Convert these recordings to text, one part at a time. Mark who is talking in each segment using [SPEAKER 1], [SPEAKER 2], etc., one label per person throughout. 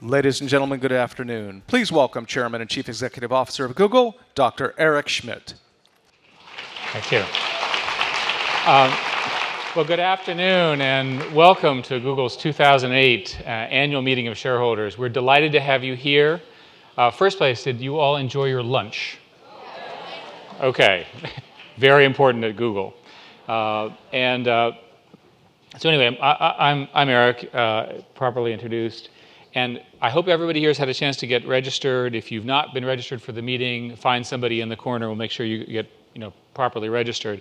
[SPEAKER 1] Ladies and gentlemen, good afternoon. Please welcome Chairman and Chief Executive Officer of Google, Dr. Eric Schmidt.
[SPEAKER 2] Thank you. Well, good afternoon and welcome to Google's 2008 annual meeting of shareholders. We're delighted to have you here. First place, did you all enjoy your lunch? Okay, very important at Google. So anyway, I'm Eric, properly introduced. And I hope everybody here has had a chance to get registered. If you've not been registered for the meeting, find somebody in the corner. We'll make sure you get properly registered.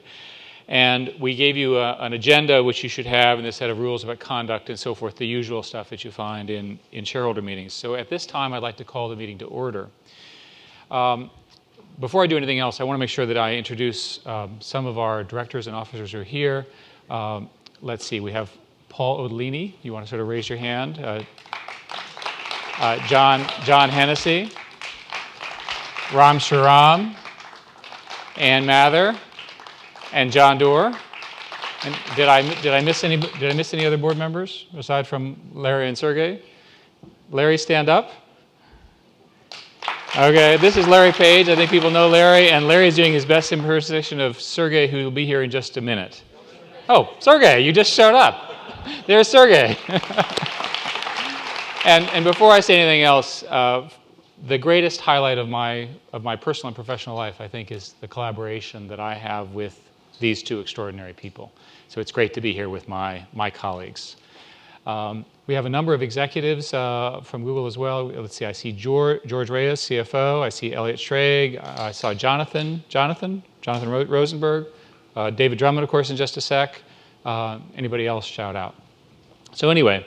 [SPEAKER 2] And we gave you an agenda, which you should have, and a set of rules about conduct and so forth, the usual stuff that you find in shareholder meetings. So at this time, I'd like to call the meeting to order. Before I do anything else, I want to make sure that I introduce some of our directors and officers who are here. Let's see, we have Paul Odellini. You want to sort of raise your hand? John Hennessy, Ram Shriram, Ann Mather, and John Doerr. And did I miss any other board members aside from Larry and Sergey? Larry, stand up. Okay, this is Larry Page. I think people know Larry, and Larry is doing his best impersonation of Sergey, who will be here in just a minute. Oh, Sergey, you just showed up. There's Sergey. And before I say anything else, the greatest highlight of my personal and professional life, I think, is the collaboration that I have with these two extraordinary people. So it's great to be here with my colleagues. We have a number of executives from Google as well. Let's see, I see George Reyes, CFO. I see Elliot Schrage. I saw Jonathan Rosenberg. David Drummond, of course, in just a sec. Anybody else, shout out. So anyway,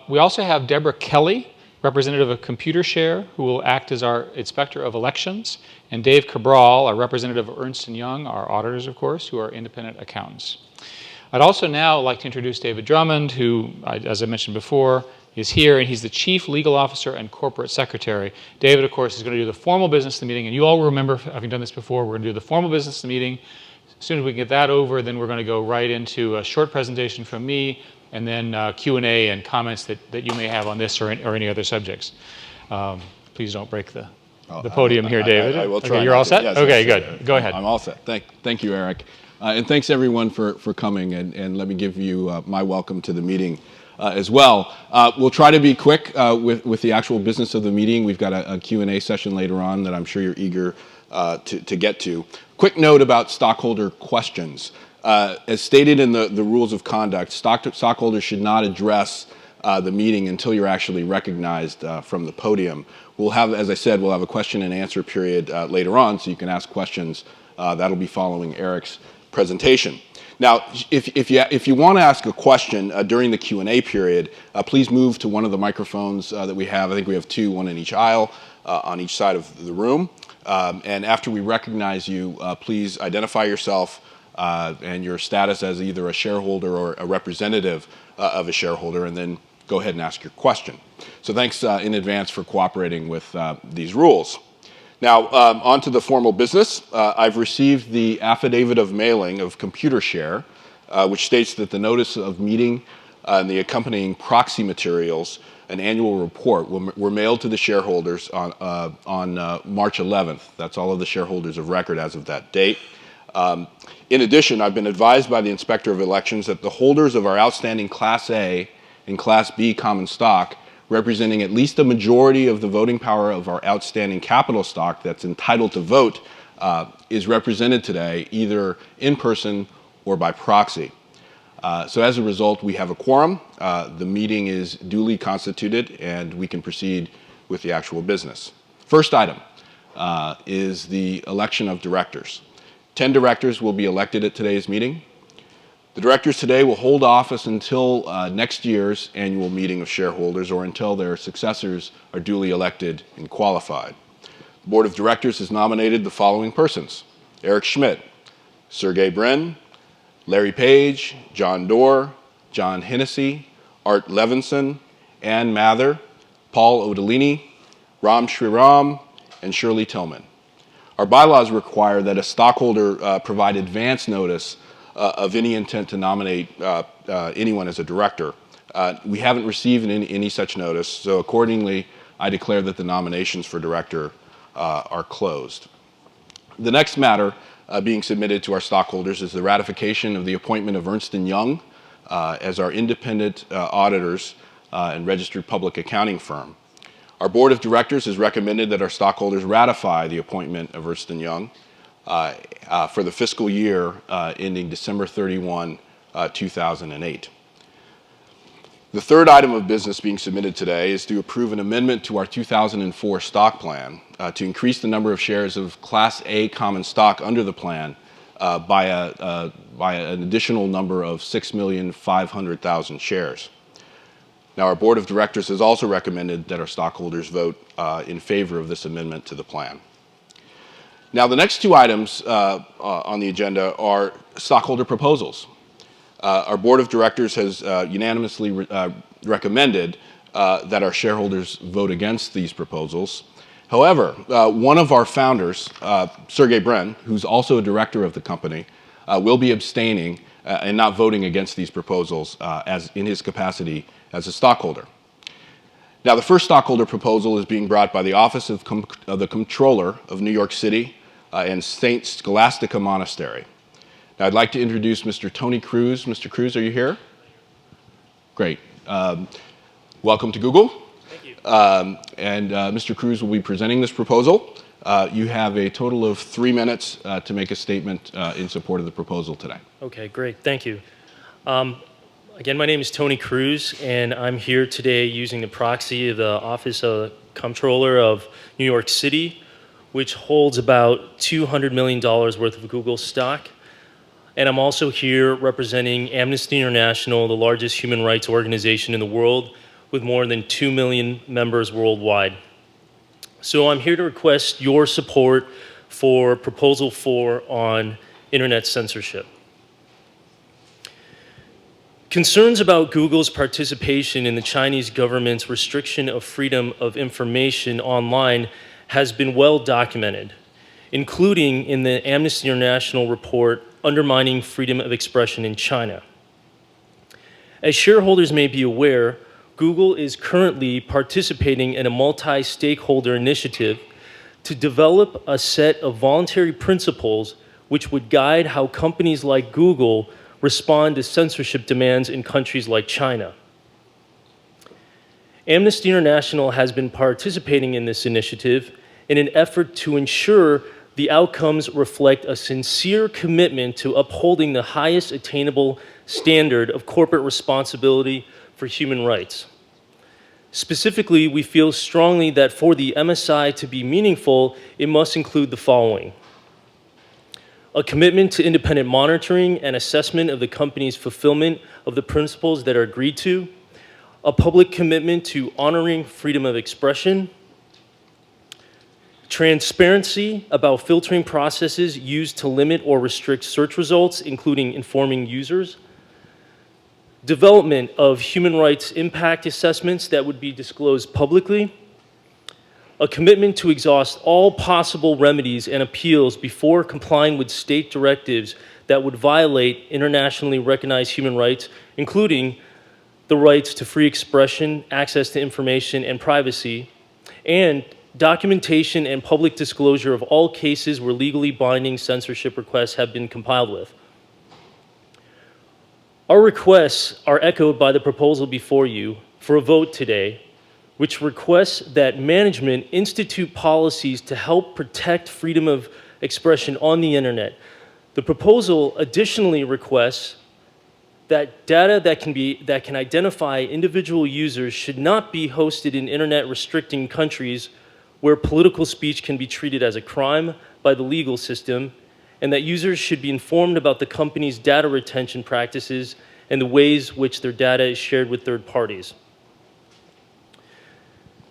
[SPEAKER 2] we also have Deborah Kelly, representative of Computershare, who will act as our inspector of elections, and Dave Cabral, our representative of Ernst & Young, our auditors, of course, who are independent accountants. I'd also now like to introduce David Drummond, who, as I mentioned before, is here, and he's the Chief Legal Officer and Corporate Secretary. David, of course, is going to do the formal business of the meeting, and you all remember, having done this before, we're going to do the formal business of the meeting. As soon as we can get that over, then we're going to go right into a short presentation from me, and then Q&A and comments that you may have on this or any other subjects. Please don't break the podium here, David.
[SPEAKER 3] I will try.
[SPEAKER 2] Okay, you're all set?
[SPEAKER 3] Yes,
[SPEAKER 2] okay,
[SPEAKER 3] yes,
[SPEAKER 2] good. Go ahead.
[SPEAKER 3] I'm all set. Thank you, Eric. And thanks, everyone, for coming. And let me give you my welcome to the meeting as well. We'll try to be quick with the actual business of the meeting. We've got a Q&A session later on that I'm sure you're eager to get to. Quick note about stockholder questions. As stated in the rules of conduct, stockholders should not address the meeting until you're actually recognized from the podium. We'll have, as I said, we'll have a question and answer period later on, so you can ask questions. That'll be following Eric's presentation. Now, if you want to ask a question during the Q&A period, please move to one of the microphones that we have. I think we have two, one in each aisle, on each side of the room. And after we recognize you, please identify yourself and your status as either a shareholder or a representative of a shareholder, and then go ahead and ask your question. So thanks in advance for cooperating with these rules. Now, on to the formal business. I've received the affidavit of mailing of Computershare, which states that the notice of meeting and the accompanying proxy materials, an annual report, were mailed to the shareholders on March 11th. That's all of the shareholders of record as of that date. In addition, I've been advised by the Inspector of Elections that the holders of our outstanding Class A and Class B common stock, representing at least a majority of the voting power of our outstanding capital stock that's entitled to vote, is represented today either in person or by proxy. So as a result, we have a quorum. The meeting is duly constituted, and we can proceed with the actual business. First item is the election of directors. 10 directors will be elected at today's meeting. The directors today will hold office until next year's annual meeting of shareholders or until their successors are duly elected and qualified. The board of directors has nominated the following persons: Eric Schmidt, Sergey Brin, Larry Page, John Doerr, John Hennessy, Art Levinson, Ann Mather, Paul Odellini, Ram Shriram, and Shirley Tillman. Our bylaws require that a stockholder provide advance notice of any intent to nominate anyone as a director. We haven't received any such notice, so accordingly, I declare that the nominations for director are closed. The next matter being submitted to our stockholders is the ratification of the appointment of Ernst & Young as our independent auditors and registered public accounting firm. Our board of directors has recommended that our stockholders ratify the appointment of Ernst & Young for the fiscal year ending December 31, 2008. The third item of business being submitted today is to approve an amendment to our 2004 stock plan to increase the number of shares of Class A common stock under the plan by an additional number of 6,500,000 shares. Now, our board of directors has also recommended that our stockholders vote in favor of this amendment to the plan. Now, the next two items on the agenda are stockholder proposals. Our board of directors has unanimously recommended that our shareholders vote against these proposals. However, one of our founders, Sergey Brin, who's also a director of the company, will be abstaining and not voting against these proposals as in his capacity as a stockholder. Now, the first stockholder proposal is being brought by the Office of the Comptroller of New York City and St. Scholastica Monastery. Now, I'd like to introduce Mr. Tony Cruz. Mr. Cruz, are you here? Great. Welcome to Google.
[SPEAKER 4] Thank you.
[SPEAKER 3] Mr. Cruz will be presenting this proposal. You have a total of 3 minutes to make a statement in support of the proposal today.
[SPEAKER 4] Okay, great. Thank you. Again, my name is Tony Cruz, and I'm here today using the proxy of the Office of the Comptroller of New York City, which holds about $200 million worth of Google stock. And I'm also here representing Amnesty International, the largest human rights organization in the world, with more than 2 million members worldwide. So I'm here to request your support for Proposal 4 on internet censorship. Concerns about Google's participation in the Chinese government's restriction of freedom of information online has been well documented, including in the Amnesty International report, Undermining Freedom of Expression in China. As shareholders may be aware, Google is currently participating in a multi-stakeholder initiative to develop a set of voluntary principles which would guide how companies like Google respond to censorship demands in countries like China. Amnesty International has been participating in this initiative in an effort to ensure the outcomes reflect a sincere commitment to upholding the highest attainable standard of corporate responsibility for human rights. Specifically, we feel strongly that for the MSI to be meaningful, it must include the following: a commitment to independent monitoring and assessment of the company's fulfillment of the principles that are agreed to, a public commitment to honoring freedom of expression, transparency about filtering processes used to limit or restrict search results, including informing users, development of human rights impact assessments that would be disclosed publicly, a commitment to exhaust all possible remedies and appeals before complying with state directives that would violate internationally recognized human rights, including the rights to free expression, access to information, and privacy, and documentation and public disclosure of all cases where legally binding censorship requests have been compiled with. Our requests are echoed by the proposal before you for a vote today, which requests that management institute policies to help protect freedom of expression on the internet. The proposal additionally requests that data that can identify individual users should not be hosted in internet restricting countries where political speech can be treated as a crime by the legal system, and that users should be informed about the company's data retention practices and the ways which their data is shared with third parties.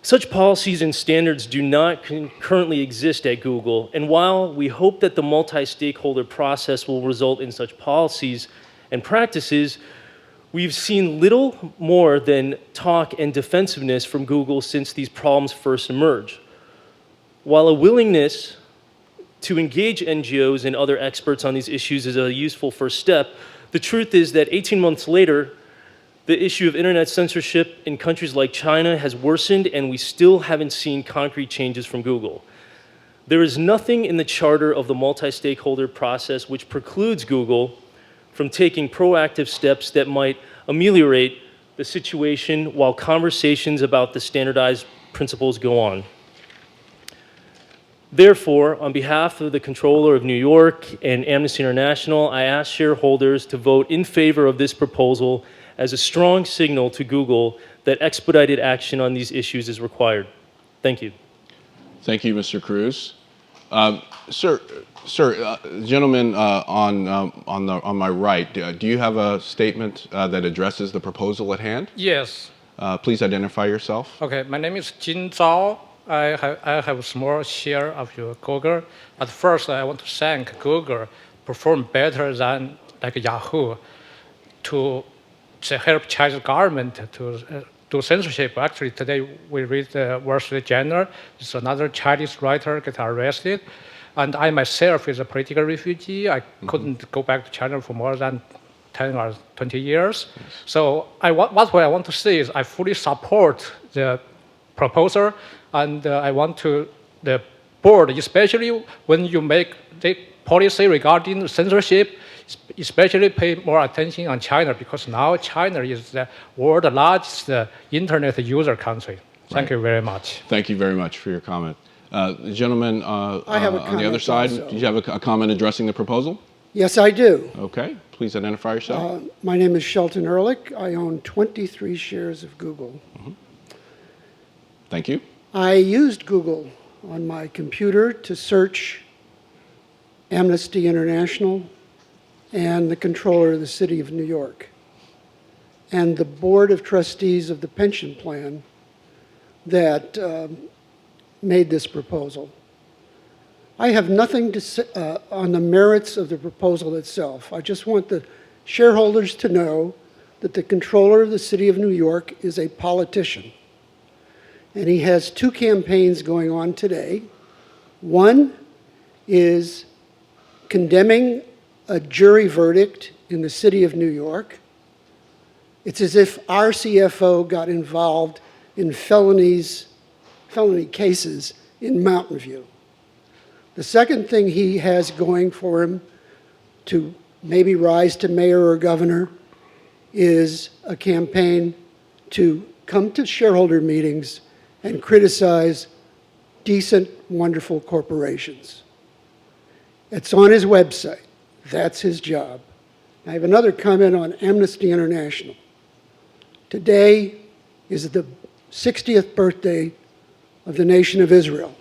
[SPEAKER 4] Such policies and standards do not currently exist at Google, and while we hope that the multi-stakeholder process will result in such policies and practices, we've seen little more than talk and defensiveness from Google since these problems first emerged. While a willingness to engage NGOs and other experts on these issues is a useful first step, the truth is that 18 months later, The issue of internet censorship in countries like China has worsened, and we still haven't seen concrete changes from Google. There is nothing in the charter of the multi-stakeholder process which precludes Google from taking proactive steps that might ameliorate the situation while conversations about the standardized principles go on. Therefore, on behalf of the Comptroller of New York and Amnesty International, I ask shareholders to vote in favor of this proposal as a strong signal to Google that expedited action on these issues is required. Thank you.
[SPEAKER 3] Thank you, Mr. Cruz. Sir, gentleman on my right, do you have a statement that addresses the proposal at hand?
[SPEAKER 5] Yes.
[SPEAKER 3] Please identify yourself.
[SPEAKER 5] Okay. My name is Jin Zhao. I have a small share of your Google. At first, I want to thank Google perform better than like Yahoo to help Chinese government to do censorship. Actually, today we read the Wall Street Journal. It's another Chinese writer get arrested. And I myself is a political refugee. I couldn't go back to China for more than 10 or 20 years. Yes. So what I want to say is I fully support the proposal, and I want to, the board, especially when you make the policy regarding censorship, especially pay more attention on China, because now China is the world's largest internet user country. Thank you very much.
[SPEAKER 3] Thank you very much for your comment. The gentleman
[SPEAKER 6] I have a
[SPEAKER 3] on the other side,
[SPEAKER 6] also.
[SPEAKER 3] do you have a comment addressing the proposal?
[SPEAKER 6] Yes, I do.
[SPEAKER 3] Okay, please identify yourself.
[SPEAKER 6] My name is Shelton Ehrlich. I own 23 shares of Google.
[SPEAKER 3] Thank you.
[SPEAKER 6] I used Google on my computer to search Amnesty International and the Comptroller of the City of New York and the Board of Trustees of the pension plan that made this proposal. I have nothing to say on the merits of the proposal itself. I just want the shareholders to know that the Comptroller of the City of New York is a politician. And he has two campaigns going on today. One is condemning a jury verdict in the City of New York. It's as if our CFO got involved in felony cases in Mountain View. The second thing he has going for him to maybe rise to mayor or governor is a campaign to come to shareholder meetings and criticize decent, wonderful corporations. It's on his website. That's his job. I have another comment on Amnesty International. Today is the 60th birthday of the nation of Israel.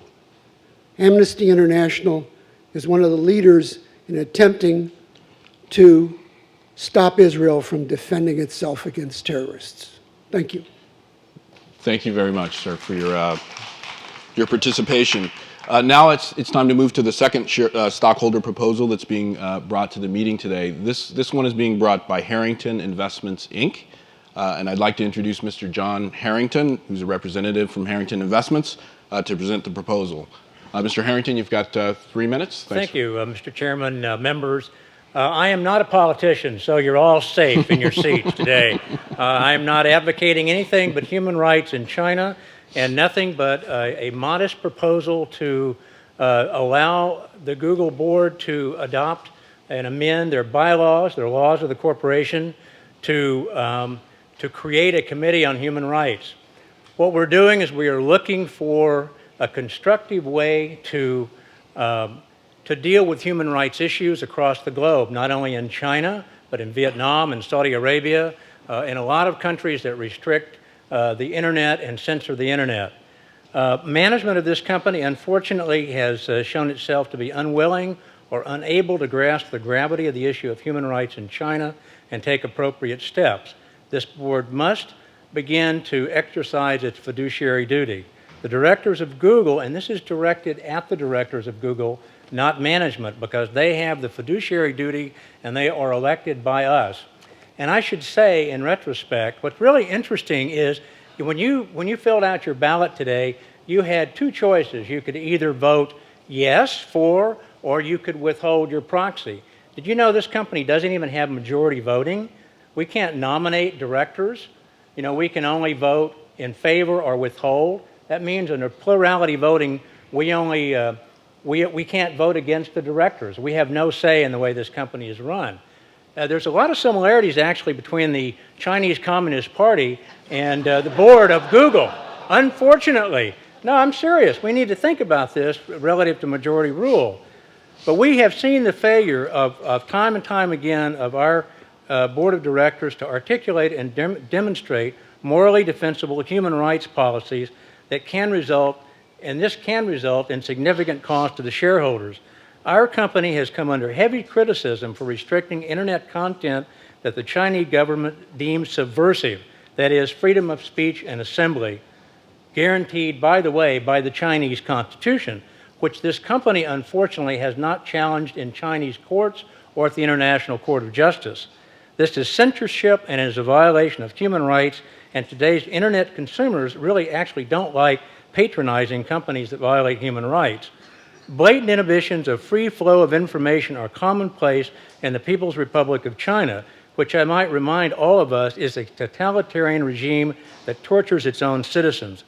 [SPEAKER 6] Amnesty International is one of the leaders in attempting to stop Israel from defending itself against terrorists. Thank you.
[SPEAKER 3] Thank you very much, sir, for your participation. Now it's time to move to the second stockholder proposal that's being brought to the meeting today. This one is being brought by Harrington Investments, Inc. And I'd like to introduce Mr. John Harrington, who's a representative from Harrington Investments, to present the proposal. Mr. Harrington, you've got 3 minutes.
[SPEAKER 7] Thank you, Mr. Chairman, members. I am not a politician, so you're all safe in your seats today. I am not advocating anything but human rights in China, and nothing but a modest proposal to allow the Google board to adopt and amend their bylaws, their laws of the corporation, to create a committee on human rights. What we're doing is we are looking for a constructive way to deal with human rights issues across the globe, not only in China, but in Vietnam and Saudi Arabia, in a lot of countries that restrict the internet and censor the internet. Management of this company, unfortunately, has shown itself to be unwilling or unable to grasp the gravity of the issue of human rights in China and take appropriate steps. This board must begin to exercise its fiduciary duty. The directors of Google, and this is directed at the directors of Google, not management, because they have the fiduciary duty and they are elected by us. And I should say, in retrospect, what's really interesting is when you filled out your ballot today, you had two choices. You could either vote yes for, or you could withhold your proxy. Did you know this company doesn't even have majority voting? We can't nominate directors. You know, we can only vote in favor or withhold. That means under plurality voting, we can't vote against the directors. We have no say in the way this company is run. There's a lot of similarities actually between the Chinese Communist Party and the board of Google. Unfortunately, no, I'm serious. We need to think about this relative to majority rule. But we have seen the failure of time and time again of our board of directors to articulate and demonstrate morally defensible human rights policies that can result, and this can result in significant cost to the shareholders. Our company has come under heavy criticism for restricting internet content that the Chinese government deems subversive, that is, freedom of speech and assembly, guaranteed, by the way, by the Chinese Constitution, which this company unfortunately has not challenged in Chinese courts or at the International Court of Justice. This is censorship and is a violation of human rights, and today's internet consumers really actually don't like patronizing companies that violate human rights. Blatant inhibitions of free flow of information are commonplace in the People's Republic of China, which I might remind all of us is a totalitarian regime that tortures its own citizens.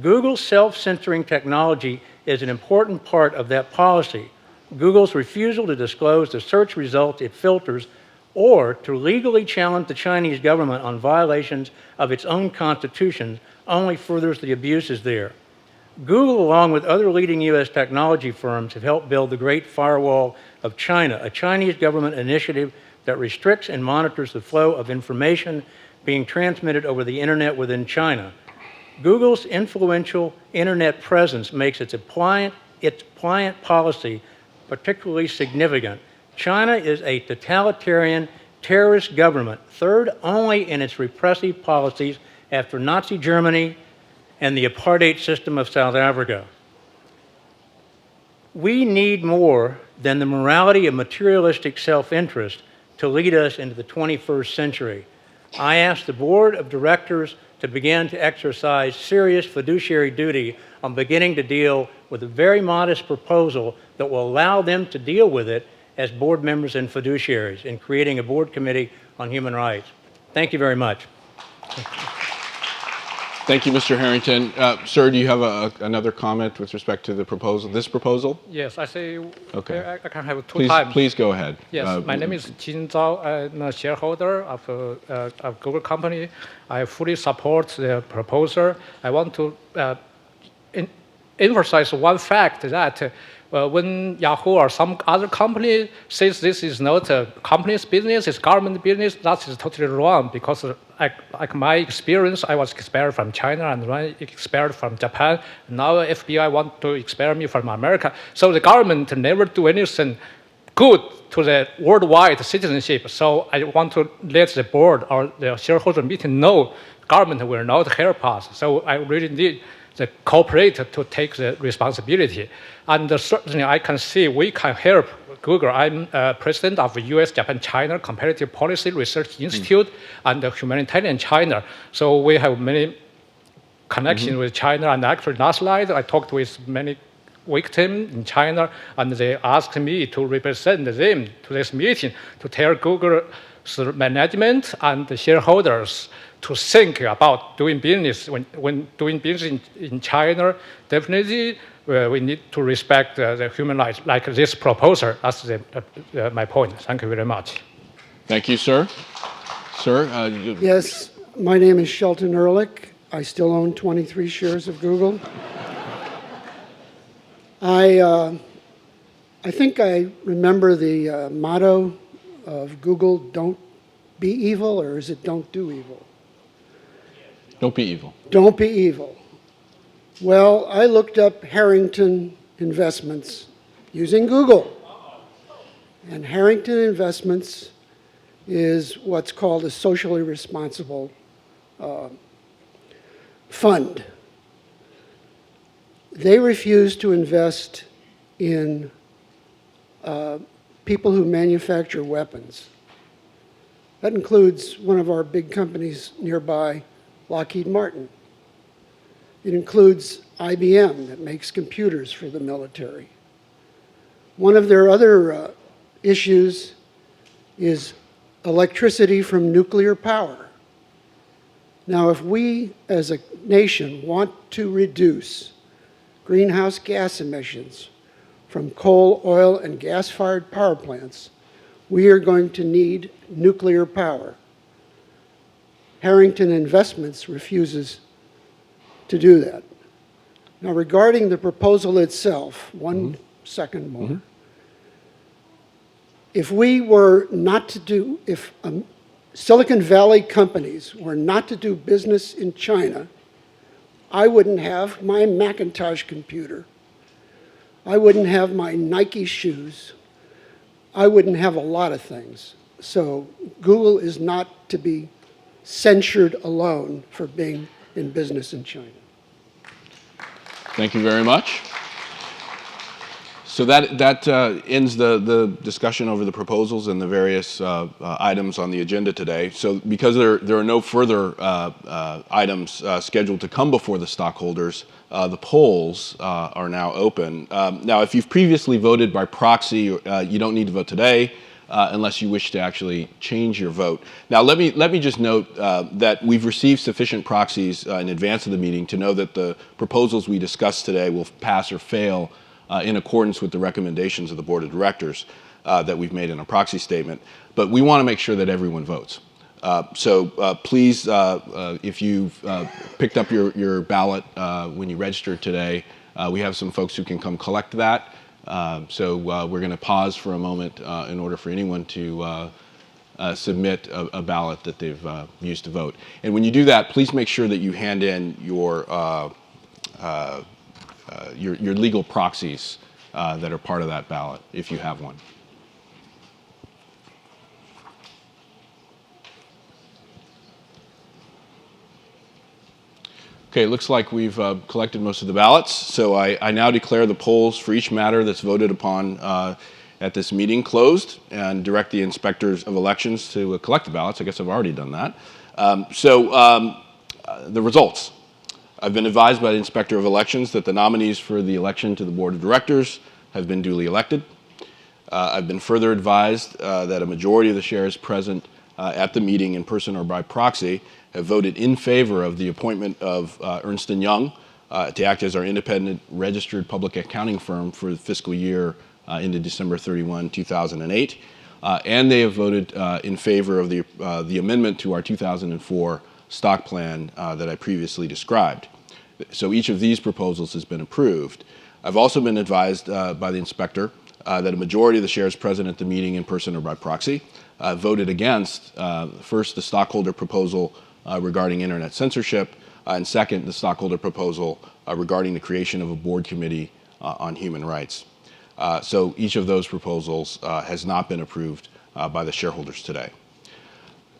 [SPEAKER 7] Google's self-censoring technology is an important part of that policy. Google's refusal to disclose the search results it filters or to legally challenge the Chinese government on violations of its own constitution only furthers the abuses there. Google, along with other leading U.S. technology firms, have helped build the Great Firewall of China, a Chinese government initiative that restricts and monitors the flow of information being transmitted over the internet within China. Google's influential internet presence makes its pliant policy particularly significant. China is a totalitarian terrorist government, third only in its repressive policies after Nazi Germany and the apartheid system of South Africa. We need more than the morality of materialistic self-interest to lead us into the 21st century. I ask the board of directors to begin to exercise serious fiduciary duty on beginning to deal with a very modest proposal that will allow them to deal with it as board members and fiduciaries in creating a board committee on human rights. Thank you very much.
[SPEAKER 3] Thank you, Mr. Harrington. Sir, do you have another comment with respect to the proposal, this proposal?
[SPEAKER 5] Yes, I say
[SPEAKER 3] Okay.
[SPEAKER 5] I can have two times.
[SPEAKER 3] Please go ahead.
[SPEAKER 5] Yes, my name is Jin Zhao. I'm a shareholder of Google company. I fully support the proposal. I want to emphasize one fact that when Yahoo or some other company says this is not a company's business, it's government business, that is totally wrong because like my experience, I was expelled from China and then expelled from Japan. Now FBI want to expel me from America. So the government never do anything good to the worldwide citizenship. So I want to let the board or the shareholder meeting know government will not help us. So I really need the corporate to take the responsibility. And certainly I can see we can help Google. I'm president of the US, Japan, China Comparative Policy Research Institute and the Humanitarian China. So we have many connections with China. And actually last night I talked with many victims in China and they asked me to represent them to this meeting to tell Google's management and the shareholders to think about doing business. When doing business in China, definitely we need to respect the human rights, like this proposal. That's my point. Thank you very much.
[SPEAKER 3] Thank you, sir. Sir?
[SPEAKER 6] Yes, my name is Shelton Ehrlich. I still own 23 shares of Google. I think I remember the motto of Google, don't be evil, or is it don't do evil?
[SPEAKER 3] Don't be evil.
[SPEAKER 6] Don't be evil. Well, I looked up Harrington Investments using Google. And Harrington Investments is what's called a socially responsible fund. They refuse to invest in people who manufacture weapons. That includes one of our big companies nearby, Lockheed Martin. It includes IBM that makes computers for the military. One of their other issues is electricity from nuclear power. Now, if we as a nation want to reduce greenhouse gas emissions from coal, oil, and gas-fired power plants, we are going to need nuclear power. Harrington Investments refuses to do that. Now, regarding the proposal itself, one second more. If we were not to do, if Silicon Valley companies were not to do business in China, I wouldn't have my Macintosh computer. I wouldn't have my Nike shoes. I wouldn't have a lot of things. So Google is not to be censured alone for being in business in China.
[SPEAKER 3] Thank you very much. So that ends the discussion over the proposals and the various items on the agenda today. So because there are no further items scheduled to come before the stockholders, the polls are now open. Now, if you've previously voted by proxy, you don't need to vote today unless you wish to actually change your vote. Now, let me just note that we've received sufficient proxies in advance of the meeting to know that the proposals we discussed today will pass or fail in accordance with the recommendations of the board of directors that we've made in a proxy statement. But we want to make sure that everyone votes. So please, if you've picked up your ballot when you registered today, we have some folks who can come collect that. So we're going to pause for a moment in order for anyone to submit a ballot that they've used to vote. And when you do that, please make sure that you hand in your legal proxies that are part of that ballot, if you have one. Okay, it looks like we've collected most of the ballots, so I now declare the polls for each matter that's voted upon at this meeting closed and direct the inspectors of elections to collect the ballots. I guess I've already done that. The results. I've been advised by the Inspector of Elections that the nominees for the election to the Board of Directors have been duly elected. I've been further advised that a majority of the shares present at the meeting in person or by proxy have voted in favor of the appointment of Ernst & Young to act as our independent registered public accounting firm for the fiscal year into December 31, 2008. And they have voted in favor of the amendment to our 2004 stock plan that I previously described. So each of these proposals has been approved. I've also been advised by the inspector that a majority of the shares present at the meeting in person or by proxy voted against, first, the stockholder proposal regarding internet censorship, and second, the stockholder proposal regarding the creation of a board committee on human rights. So each of those proposals has not been approved by the shareholders today.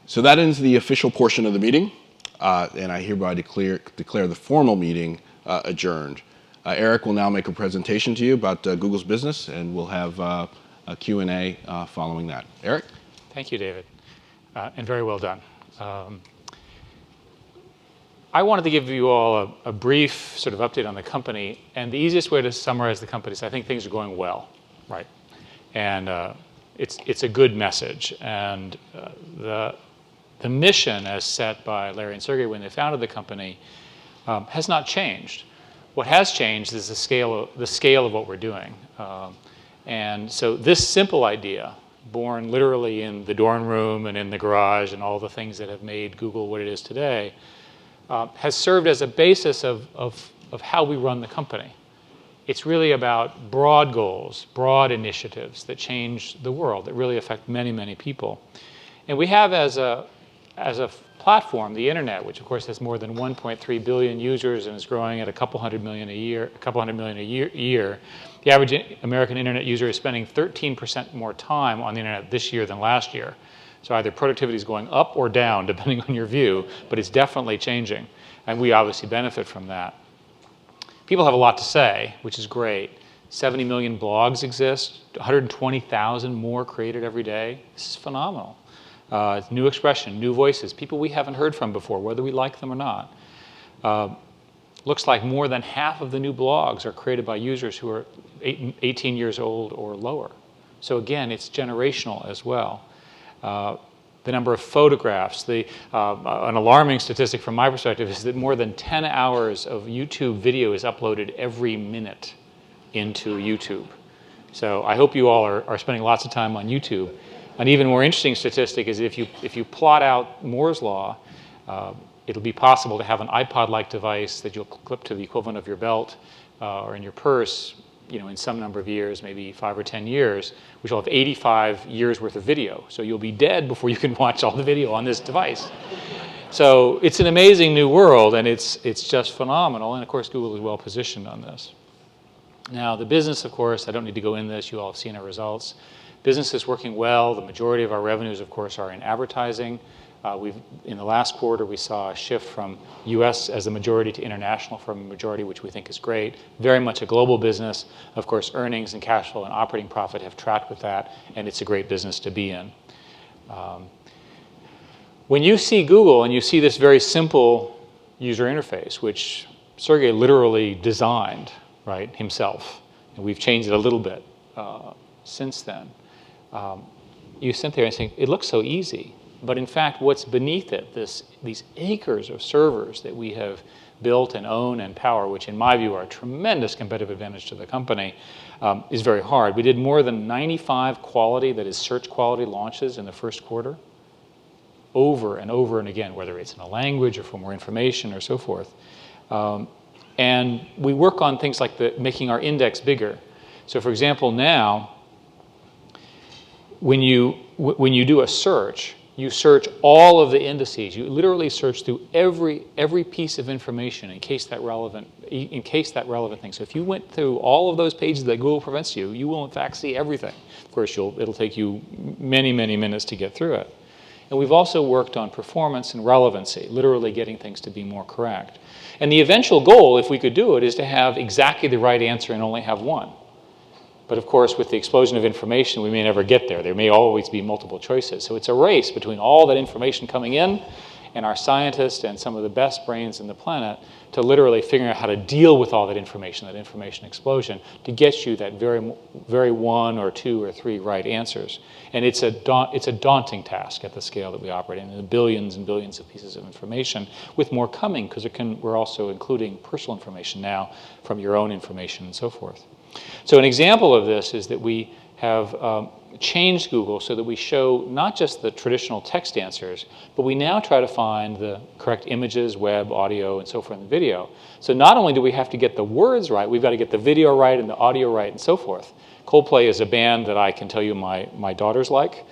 [SPEAKER 3] So that ends the official portion of the meeting, and I hereby declare the formal meeting adjourned. Eric will now make a presentation to you about Google's business, and we'll have a Q&A following that. Eric?
[SPEAKER 2] Thank you, David, and very well done. I wanted to give you all a brief sort of update on the company, and the easiest way to summarize the company is I think things are going well, right? And it's a good message, and the mission as set by Larry and Sergey when they founded the company has not changed. What has changed is the scale of what we're doing. And so this simple idea, born literally in the dorm room and in the garage and all the things that have made Google what it is today, has served as a basis of how we run the company. It's really about broad goals, broad initiatives that change the world, that really affect many, many people. And we have as a platform, the internet, which of course has more than 1.3 billion users and is growing at a couple hundred million a year. The average American internet user is spending 13% more time on the internet this year than last year. So either productivity is going up or down, depending on your view, but it's definitely changing. And we obviously benefit from that. People have a lot to say, which is great. 70 million blogs exist, 120,000 more created every day. This is phenomenal. It's new expression, new voices, people we haven't heard from before, whether we like them or not. Looks like more than half of the new blogs are created by users who are 18 years old or lower. So again, it's generational as well. the number of photographs. An alarming statistic from my perspective is that more than 10 hours of YouTube video is uploaded every minute into YouTube. So I hope you all are spending lots of time on YouTube. An even more interesting statistic is if you plot out Moore's law, it'll be possible to have an iPod-like device that you'll clip to the equivalent of your belt or in your purse, in some number of years, maybe 5 or 10 years, which will have 85 years worth of video. So you'll be dead before you can watch all the video on this device. So it's an amazing new world, and it's just phenomenal. And of course, Google is well positioned on this. Now, the business, of course, I don't need to go in this. You all have seen our results. Business is working well. The majority of our revenues, of course, are in advertising. In the last quarter, we saw a shift from U.S. as the majority to international from a majority, which we think is great. Very much a global business. Of course, earnings and cash flow and operating profit have tracked with that, and it's a great business to be in. When you see Google and you see this very simple user interface, which Sergey literally designed, right, himself, and we've changed it a little bit since then, you sit there and think, it looks so easy. But in fact, what's beneath it, these acres of servers that we have built and own and power, which in my view are a tremendous competitive advantage to the company, is very hard. We did more than 95 quality, that is search quality, launches in the first quarter, over and over and again, whether it's in a language or for more information or so forth. And we work on things like making our index bigger. So for example, now, when you do a search, you search all of the indices. You literally search through every piece of information in case that relevant thing. So if you went through all of those pages that Google prevents you, you will in fact see everything. Of course, it'll take you many, many minutes to get through it. And we've also worked on performance and relevancy, literally getting things to be more correct. And the eventual goal, if we could do it, is to have exactly the right answer and only have one. But of course, with the explosion of information, we may never get there. There may always be multiple choices. So it's a race between all that information coming in and our scientists and some of the best brains in the planet to literally figuring out how to deal with all that information explosion, to get you that very one or two or three right answers. And it's a daunting task at the scale that we operate in, the billions and billions of pieces of information, with more coming, because we're also including personal information now from your own information and so forth. So an example of this is that we have changed Google so that we show not just the traditional text answers, but we now try to find the correct images, web, audio, and so forth in the video. So not only do we have to get the words right, we've got to get the video right and the audio right and so forth. Coldplay is a band that I can tell you my daughters like.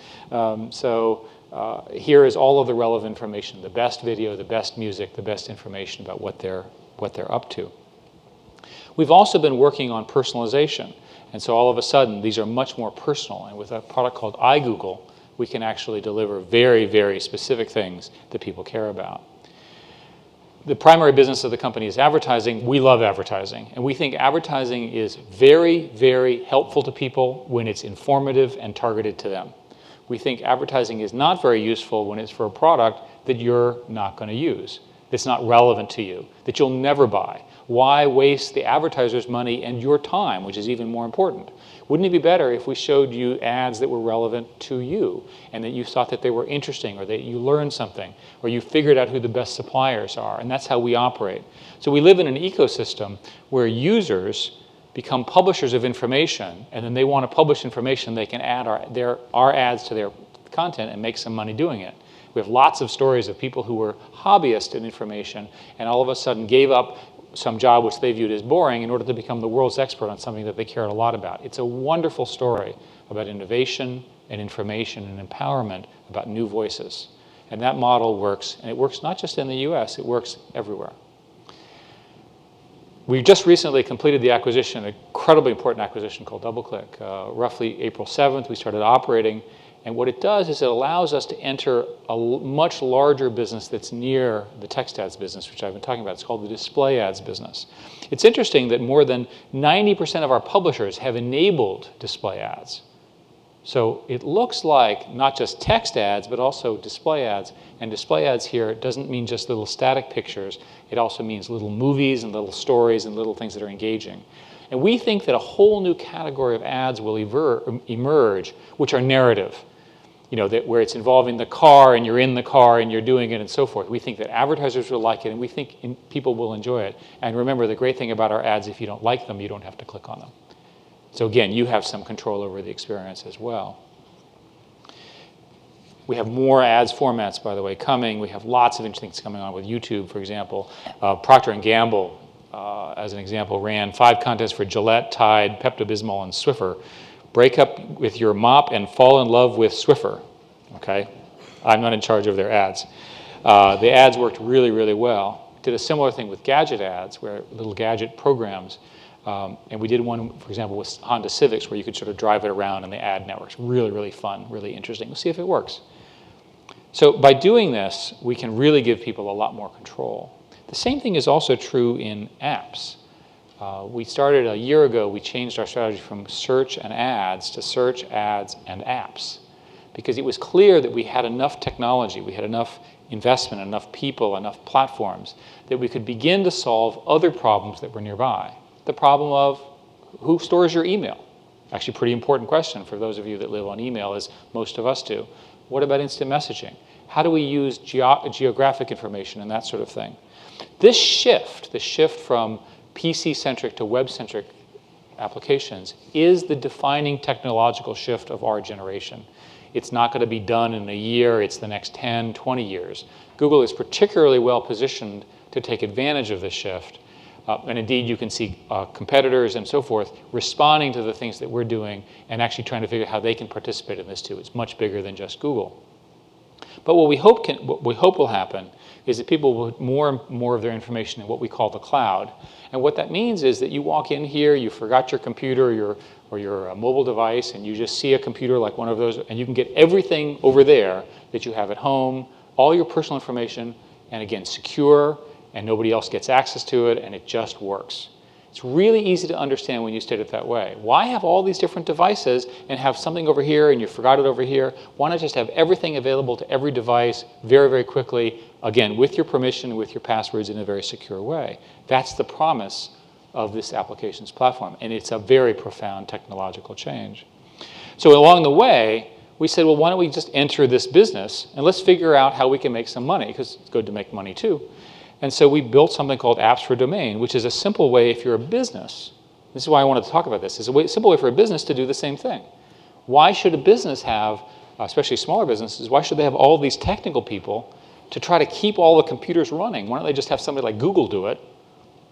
[SPEAKER 2] Here is all of the relevant information, the best video, the best music, the best information about what they're up to. We've also been working on personalization. And so all of a sudden, these are much more personal. And with a product called iGoogle, we can actually deliver very, very specific things that people care about. The primary business of the company is advertising. We love advertising. And we think advertising is very, very helpful to people when it's informative and targeted to them. We think advertising is not very useful when it's for a product that you're not going to use, that's not relevant to you, that you'll never buy. Why waste the advertiser's money and your time, which is even more important? Wouldn't it be better if we showed you ads that were relevant to you and that you thought that they were interesting, or that you learned something, or you figured out who the best suppliers are? And that's how we operate. So we live in an ecosystem where users become publishers of information, and then they want to publish information. They can add our ads to their content and make some money doing it. We have lots of stories of people who were hobbyists in information and all of a sudden gave up some job which they viewed as boring in order to become the world's expert on something that they cared a lot about. It's a wonderful story about innovation and information and empowerment about new voices. And that model works, and it works not just in the US, it works everywhere. We just recently completed the acquisition, an incredibly important acquisition called DoubleClick. Roughly April 7th, we started operating. And what it does is it allows us to enter a much larger business that's near the text ads business, which I've been talking about. It's called the display ads business. It's interesting that more than 90% of our publishers have enabled display ads. So it looks like not just text ads, but also display ads. And display ads here doesn't mean just little static pictures. It also means little movies and little stories and little things that are engaging. And we think that a whole new category of ads will emerge, which are narrative. where it's involving the car and you're in the car and you're doing it and so forth. We think that advertisers will like it, and we think people will enjoy it. And remember, the great thing about our ads, if you don't like them, you don't have to click on them. So again, you have some control over the experience as well. We have more ads formats, by the way, coming. We have lots of interesting things coming on with YouTube, for example. Procter & Gamble, as an example, ran 5 contests for Gillette, Tide, Pepto-Bismol, and Swiffer. Break up with your mop and fall in love with Swiffer, okay? I'm not in charge of their ads. The ads worked really, really well. Did a similar thing with gadget ads, where little gadget programs, and we did one, for example, with Honda Civics, where you could sort of drive it around in the ad networks. Really, really fun, really interesting. We'll see if it works. So by doing this, we can really give people a lot more control. The same thing is also true in apps. We started a year ago, we changed our strategy from search and ads to search, ads, and apps, because it was clear that we had enough technology, we had enough investment, enough people, enough platforms, that we could begin to solve other problems that were nearby. The problem of who stores your email? Actually, a pretty important question for those of you that live on email, as most of us do. What about instant messaging? How do we use geographic information and that sort of thing? This shift, the shift from PC-centric to web-centric applications, is the defining technological shift of our generation. It's not going to be done in a year, it's the next 10, 20 years. Google is particularly well positioned to take advantage of this shift. And indeed, you can see competitors and so forth responding to the things that we're doing and actually trying to figure out how they can participate in this too. It's much bigger than just Google. But what we hope will happen is that people will put more and more of their information in what we call the cloud. And what that means is that you walk in here, you forgot your computer or your mobile device, and you just see a computer like one of those, and you can get everything over there that you have at home, all your personal information, and again, secure, and nobody else gets access to it, and it just works. It's really easy to understand when you state it that way. Why have all these different devices and have something over here and you forgot it over here? Why not just have everything available to every device very, very quickly, again, with your permission, with your passwords in a very secure way? That's the promise of this applications platform, and it's a very profound technological change. So along the way, we said, well, why don't we just enter this business and let's figure out how we can make some money, because it's good to make money too. And so we built something called Apps for Domain, which is a simple way, if you're a business, this is why I wanted to talk about this, it's a simple way for a business to do the same thing. Why should a business have, especially smaller businesses, why should they have all these technical people to try to keep all the computers running? Why don't they just have somebody like Google do it,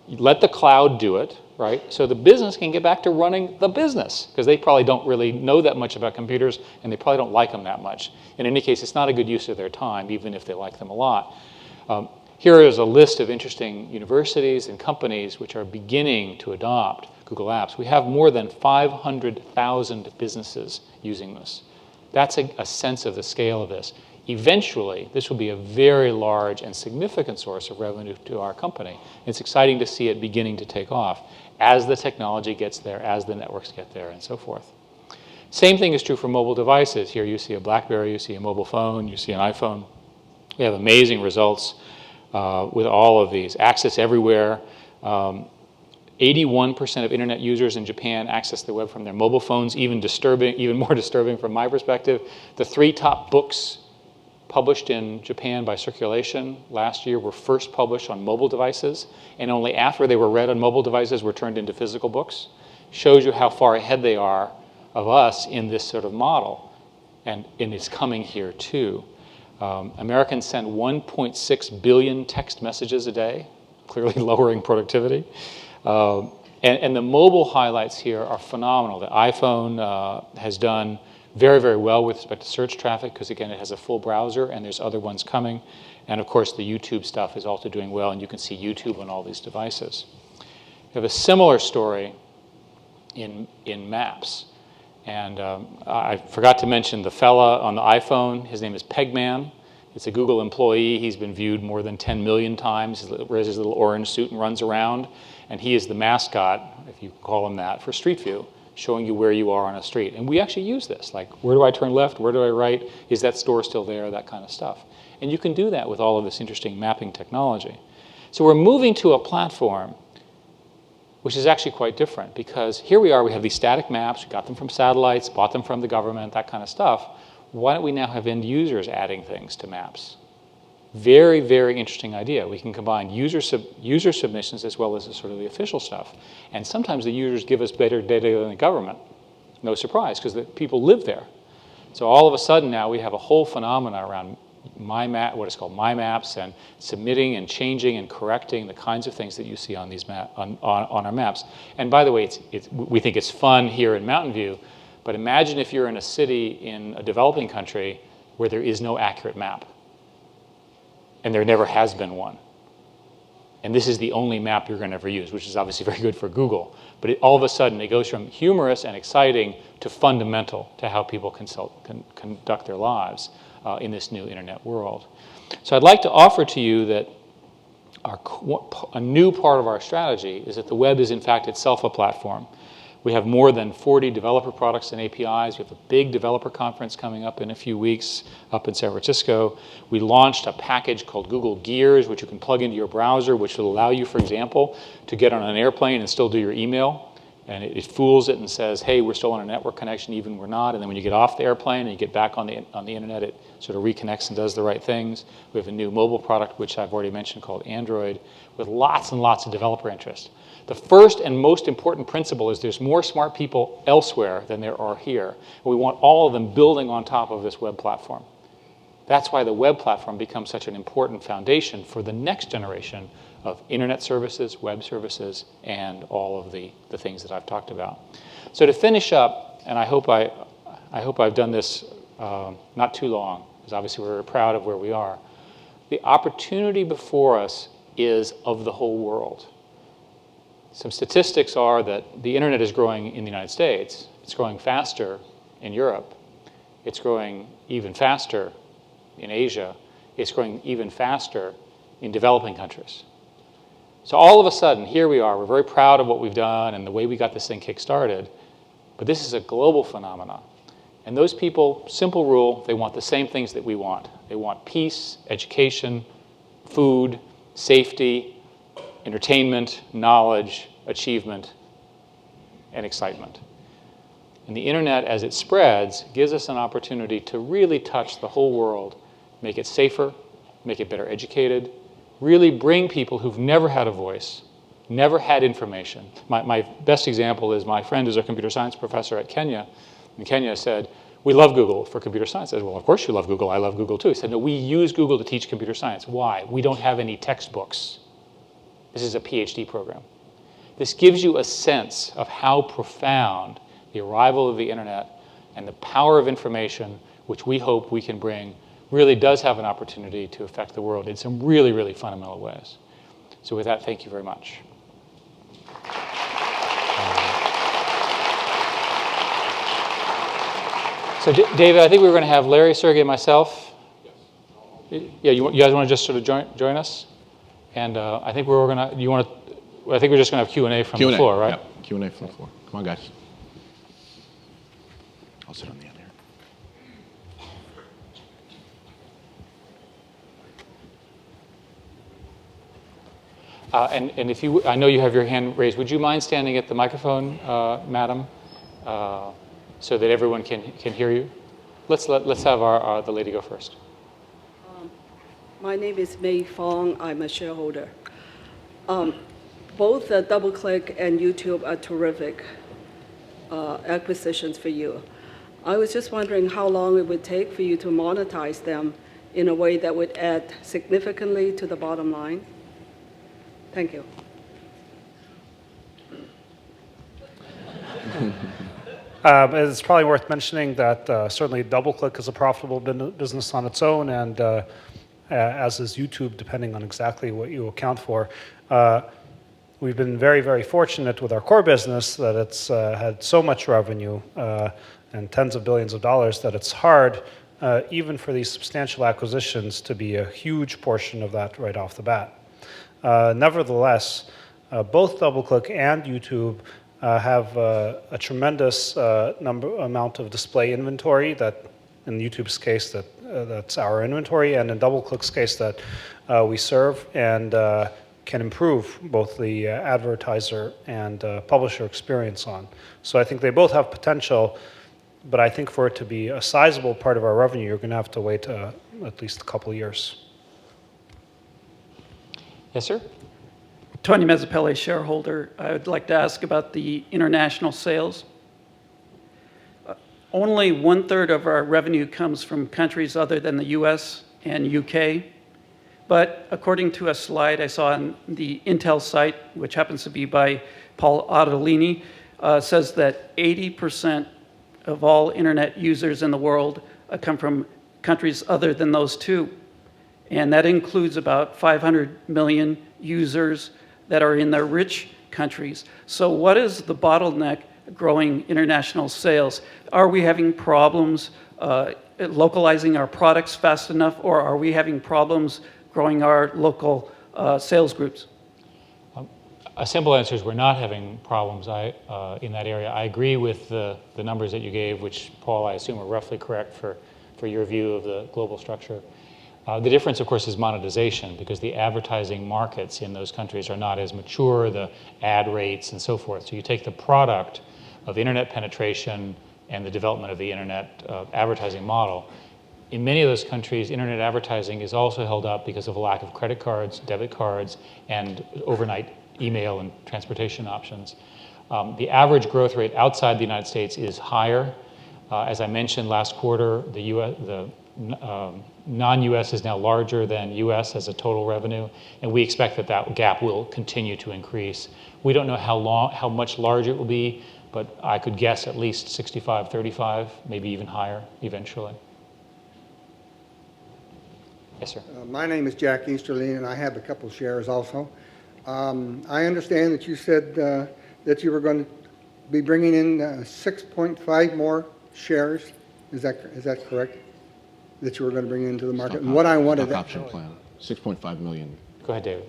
[SPEAKER 2] let the cloud do it, right? So the business can get back to running the business, because they probably don't really know that much about computers, and they probably don't like them that much. In any case, it's not a good use of their time, even if they like them a lot. Here is a list of interesting universities and companies which are beginning to adopt Google Apps. We have more than 500,000 businesses using this. That's a sense of the scale of this. Eventually, this will be a very large and significant source of revenue to our company. It's exciting to see it beginning to take off as the technology gets there, as the networks get there, and so forth. Same thing is true for mobile devices. Here you see a BlackBerry, you see a mobile phone, you see an iPhone. We have amazing results with all of these. Access everywhere. 81% of internet users in Japan access the web from their mobile phones, even more disturbing from my perspective. The 3 top books published in Japan by circulation last year were first published on mobile devices, and only after they were read on mobile devices were turned into physical books. Shows you how far ahead they are of us in this sort of model, and it's coming here too. Americans send 1.6 billion text messages a day, clearly lowering productivity. And the mobile highlights here are phenomenal. The iPhone has done very, very well with respect to search traffic, because again, it has a full browser, and there's other ones coming. And of course, the YouTube stuff is also doing well, and you can see YouTube on all these devices. We have a similar story in Maps. And I forgot to mention the fella on the iPhone. His name is Pegman. It's a Google employee. He's been viewed more than 10 million times. He wears his little orange suit and runs around. And he is the mascot, if you call him that, for Street View, showing you where you are on a street. And we actually use this, like, where do I turn left? Where do I right? Is that store still there? That kind of stuff. And you can do that with all of this interesting mapping technology. So we're moving to a platform which is actually quite different, because here we are, we have these static maps, we got them from satellites, bought them from the government, that kind of stuff. why don't we now have end users adding things to maps? Very, very interesting idea. We can combine user submissions as well as the sort of the official stuff. And sometimes the users give us better data than the government. No surprise, because the people live there. So all of a sudden now we have a whole phenomena around what is called My Maps, and submitting and changing and correcting the kinds of things that you see on these on our maps. And by the way, we think it's fun here in Mountain View, but imagine if you're in a city in a developing country where there is no accurate map. And there never has been one. And this is the only map you're going to ever use, which is obviously very good for Google. But all of a sudden, it goes from humorous and exciting to fundamental to how people conduct their lives in this new internet world. So I'd like to offer to you that a new part of our strategy is that the web is, in fact, itself a platform. We have more than 40 developer products and APIs. We have a big developer conference coming up in a few weeks up in San Francisco. We launched a package called Google Gears, which you can plug into your browser, which will allow you, for example, to get on an airplane and still do your email. And it fools it and says, hey, we're still on a network connection, even we're not. And then when you get off the airplane and you get back on the internet, it sort of reconnects and does the right things. We have a new mobile product, which I've already mentioned, called Android, with lots and lots of developer interest. The first and most important principle is there's more smart people elsewhere than there are here. And we want all of them building on top of this web platform. That's why the web platform becomes such an important foundation for the next generation of internet services, web services, and all of the things that I've talked about. So to finish up, and I hope I've done this not too long, because obviously we're proud of where we are. The opportunity before us is of the whole world. Some statistics are that the internet is growing in the United States. It's growing faster in Europe. It's growing even faster in Asia. It's growing even faster in developing countries. So all of a sudden, here we are. We're very proud of what we've done and the way we got this thing kick-started. But this is a global phenomenon. And those people, simple rule, they want the same things that we want. They want peace, education, food, safety, entertainment, knowledge, achievement, and excitement. And the internet, as it spreads, gives us an opportunity to really touch the whole world, make it safer, make it better educated, really bring people who've never had a voice, never had information. My best example is my friend who's a computer science professor at Kenya. In Kenya said, we love Google for computer science. I said, well, of course you love Google. I love Google too. He said, no, we use Google to teach computer science. Why? We don't have any textbooks. This is a PhD program. This gives you a sense of how profound the arrival of the internet and the power of information, which we hope we can bring, really does have an opportunity to affect the world in some really, really fundamental ways. So with that, thank you very much. So David, I think we were going to have Larry, Sergey, and myself. Yeah, you guys want to just sort of join us? And I think we're going to. I think we're just going to have Q&A from the floor, right?
[SPEAKER 3] Yeah, Q&A from the floor. Come on, guys. I'll sit on the end here.
[SPEAKER 2] And if you, I know you have your hand raised. Would you mind standing at the microphone, madam, so that everyone can hear you? Let's have the lady go first.
[SPEAKER 8] My name is Mei Fong. I'm a shareholder. Both DoubleClick and YouTube are terrific acquisitions for you. I was just wondering how long it would take for you to monetize them in a way that would add significantly to the bottom line. Thank you.
[SPEAKER 9] It's probably worth mentioning that certainly DoubleClick is a profitable business on its own, and as is YouTube, depending on exactly what you account for. We've been very, very fortunate with our core business that it's had so much revenue and tens of billions of dollars that it's hard, even for these substantial acquisitions, to be a huge portion of that right off the bat. Nevertheless, both DoubleClick and YouTube have a tremendous amount of display inventory that, in YouTube's case, that's our inventory, and in DoubleClick's case, that we serve and can improve both the advertiser and publisher experience on. So I think they both have potential. but I think for it to be a sizable part of our revenue, you're going to have to wait at least a couple of years.
[SPEAKER 2] Yes, sir?
[SPEAKER 10] Tony Mezzapelle, shareholder. I would like to ask about the international sales. Only 1/3 of our revenue comes from countries other than the US and UK. But according to a slide I saw on the Intel site, which happens to be by Paul Ottolini, says that 80% of all internet users in the world come from countries other than those two. And that includes about 500 million users that are in the rich countries. So what is the bottleneck growing international sales? Are we having problems localizing our products fast enough, or are we having problems growing our local sales groups?
[SPEAKER 2] A simple answer is we're not having problems in that area. I agree with the numbers that you gave, which, Paul, I assume are roughly correct for your view of the global structure. The difference, of course, is monetization, because the advertising markets in those countries are not as mature, the ad rates and so forth. So you take the product of internet penetration and the development of the internet advertising model. In many of those countries, internet advertising is also held up because of a lack of credit cards, debit cards, and overnight email and transportation options. The average growth rate outside the United States is higher. As I mentioned last quarter, the non-US is now larger than US as a total revenue, and we expect that gap will continue to increase. We don't know how much larger it will be, but I could guess at least 65-35, maybe even higher eventually. Yes, sir.
[SPEAKER 11] My name is Jack Easterly, and I have a couple shares also. I understand that you said that you were going to be bringing in 6.5 more shares. Is that correct? That you were going to bring into the market? And what I wanted...
[SPEAKER 3] Stock option plan, 6.5 million.
[SPEAKER 2] Go ahead, David.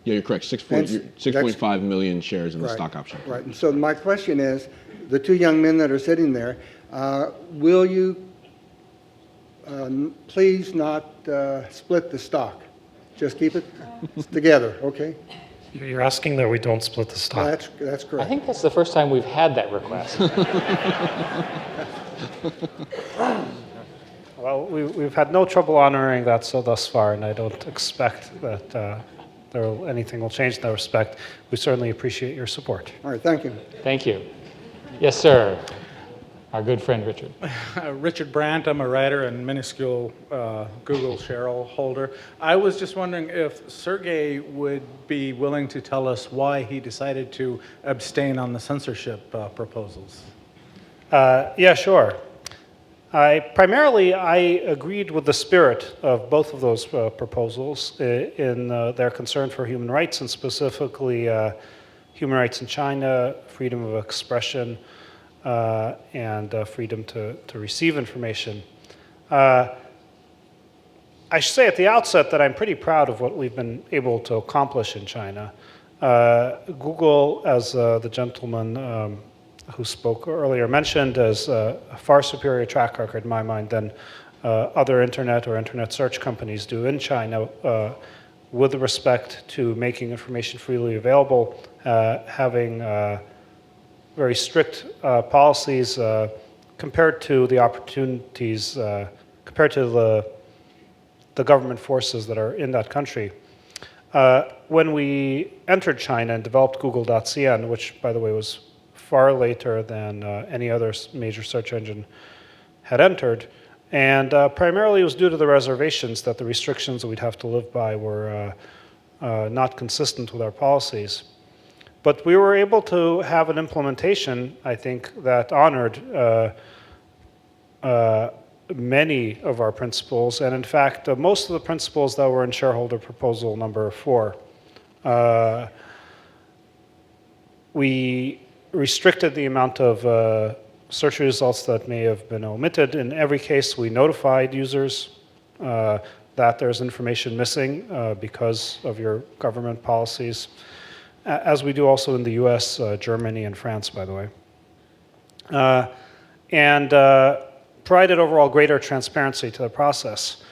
[SPEAKER 3] Yeah, you're correct. 6.5 million shares in the stock option plan.
[SPEAKER 11] Right. And so my question is, the two young men that are sitting there, will you please not split the stock? Just keep it together, okay?
[SPEAKER 9] You're asking that we don't split the stock.
[SPEAKER 11] That's correct.
[SPEAKER 2] I think that's the first time we've had that request.
[SPEAKER 9] Well, we've had no trouble honoring that thus far, and I don't expect that anything will change in that respect. We certainly appreciate your support.
[SPEAKER 11] All right, thank you.
[SPEAKER 2] Thank you. Yes, sir. Our good friend, Richard.
[SPEAKER 12] Richard Brandt, I'm a writer and minuscule Google shareholder. I was just wondering if Sergey would be willing to tell us why he decided to abstain on the censorship proposals.
[SPEAKER 9] Yeah, sure. Primarily, I agreed with the spirit of both of those proposals in their concern for human rights, and specifically human rights in China, freedom of expression, and freedom to receive information. I should say at the outset that I'm pretty proud of what we've been able to accomplish in China. Google, as the gentleman who spoke earlier mentioned, has a far superior track record in my mind than other internet or internet search companies do in China with respect to making information freely available, having very strict policies compared to the opportunities, compared to the government forces that are in that country. When we entered China and developed Google.cn, which, by the way, was far later than any other major search engine had entered, and primarily it was due to the reservations that the restrictions that we'd have to live by were not consistent with our policies. But we were able to have an implementation, I think, that honored many of our principles, and in fact, most of the principles that were in shareholder proposal number 4. We restricted the amount of search results that may have been omitted. In every case, we notified users that there's information missing because of your government policies, as we do also in the US, Germany, and France, by the way. And provided overall greater transparency to the process.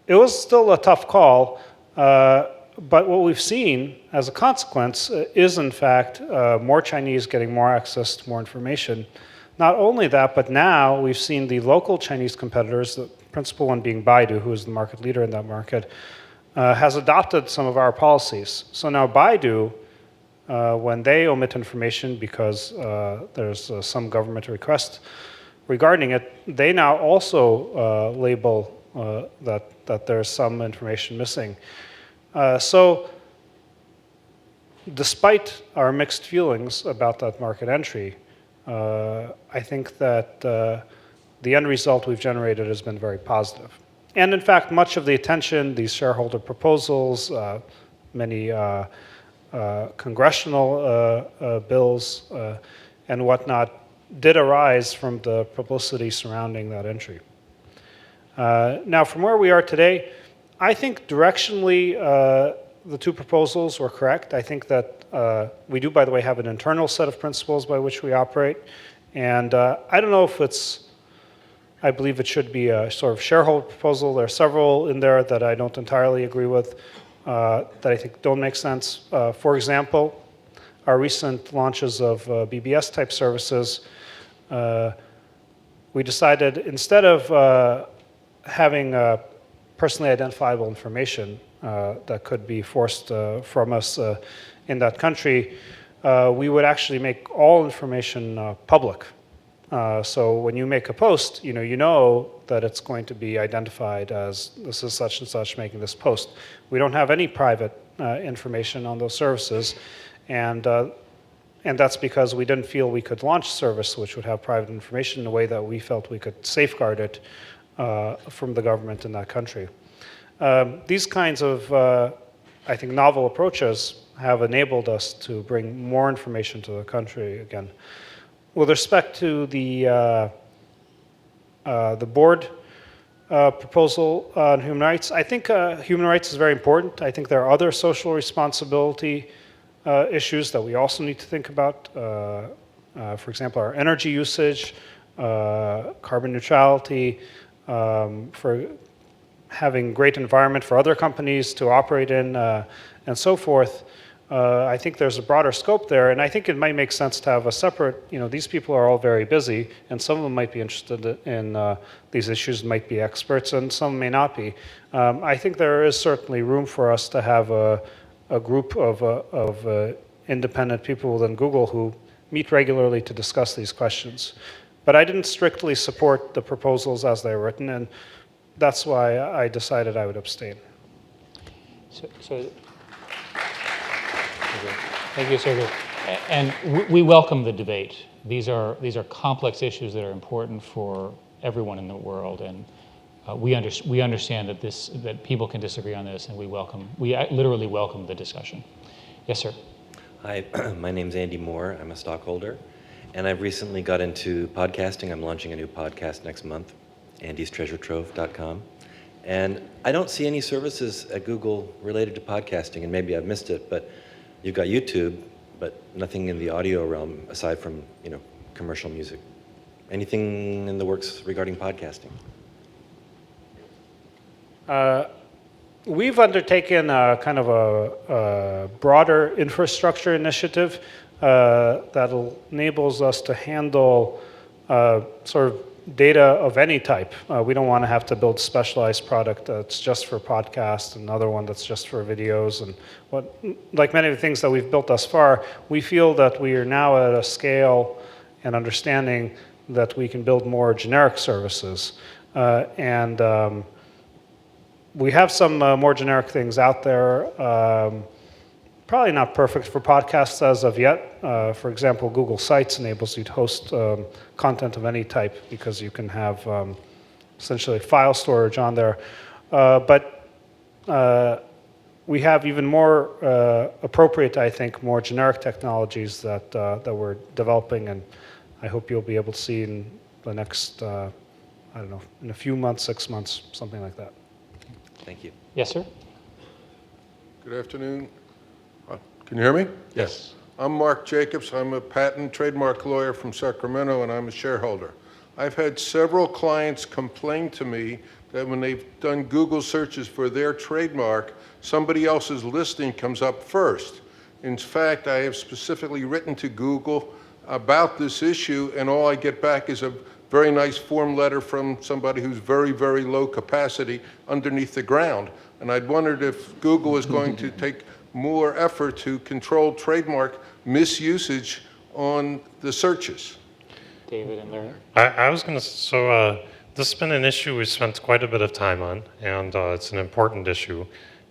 [SPEAKER 9] It was still a tough call, but what we've seen as a consequence is, in fact, more Chinese getting more access to more information. Not only that, but now we've seen the local Chinese competitors, the principal one being Baidu, who is the market leader in that market, has adopted some of our policies. So now Baidu, when they omit information because there's some government request regarding it, they now also label that there's some information missing. So despite our mixed feelings about that market entry, I think that the end result we've generated has been very positive. And in fact, much of the attention, these shareholder proposals, many congressional bills and whatnot, did arise from the publicity surrounding that entry. Now, from where we are today, I think directionally the two proposals were correct. I think that we do, by the way, have an internal set of principles by which we operate. And I don't know if I believe it should be a sort of shareholder proposal. There are several in there that I don't entirely agree with, that I think don't make sense. For example, our recent launches of BBS-type services, we decided instead of having personally identifiable information that could be forced from us in that country, we would actually make all information public. So when you make a post, you know that it's going to be identified as this is such and such making this post. We don't have any private information on those services, and that's because we didn't feel we could launch a service which would have private information in a way that we felt we could safeguard it from the government in that country. These kinds of, I think, novel approaches have enabled us to bring more information to the country again. With respect to the board proposal on human rights, I think human rights is very important. I think there are other social responsibility issues that we also need to think about. For example, our energy usage, carbon neutrality, for having great environment for other companies to operate in, and so forth. I think there's a broader scope there, and I think it might make sense to have a separate, these people are all very busy, and some of them might be interested in these issues, might be experts, and some may not be. I think there is certainly room for us to have a group of independent people within Google who meet regularly to discuss these questions. But I didn't strictly support the proposals as they're written, and that's why I decided I would abstain.
[SPEAKER 2] Thank you, Sergey. And we welcome the debate. These are complex issues that are important for everyone in the world, and we understand that people can disagree on this, and we literally welcome the discussion. Yes, sir.
[SPEAKER 13] Hi, my name's Andy Moore. I'm a stockholder, and I've recently got into podcasting. I'm launching a new podcast next month, andystreasuretrove.com. And I don't see any services at Google related to podcasting, and maybe I've missed it, but you've got YouTube, but nothing in the audio realm aside from, commercial music. Anything in the works regarding podcasting?
[SPEAKER 9] We've undertaken a kind of a broader infrastructure initiative that enables us to handle sort of data of any type. We don't want to have to build specialized product that's just for podcasts, another one that's just for videos, and like many of the things that we've built thus far, we feel that we are now at a scale and understanding that we can build more generic services. We have some more generic things out there. Probably not perfect for podcasts as of yet. For example, Google Sites enables you to host content of any type because you can have essentially file storage on there. But we have even more appropriate, I think, more generic technologies that we're developing, and I hope you'll be able to see in the next, I don't know, in a few months, 6 months, something like that.
[SPEAKER 13] Thank you.
[SPEAKER 2] Yes, sir.
[SPEAKER 14] Good afternoon. Can you hear me?
[SPEAKER 2] Yes.
[SPEAKER 14] I'm Marc Jacobs. I'm a patent trademark lawyer from Sacramento, and I'm a shareholder. I've had several clients complain to me that when they've done Google searches for their trademark, somebody else's listing comes up first. In fact, I have specifically written to Google about this issue, and all I get back is a very nice form letter from somebody who's very, very low capacity underneath the ground. And I'd wondered if Google is going to take more effort to control trademark misusage on the searches.
[SPEAKER 2] David and Larry.
[SPEAKER 15] I was going to, this has been an issue we spent quite a bit of time on, and it's an important issue.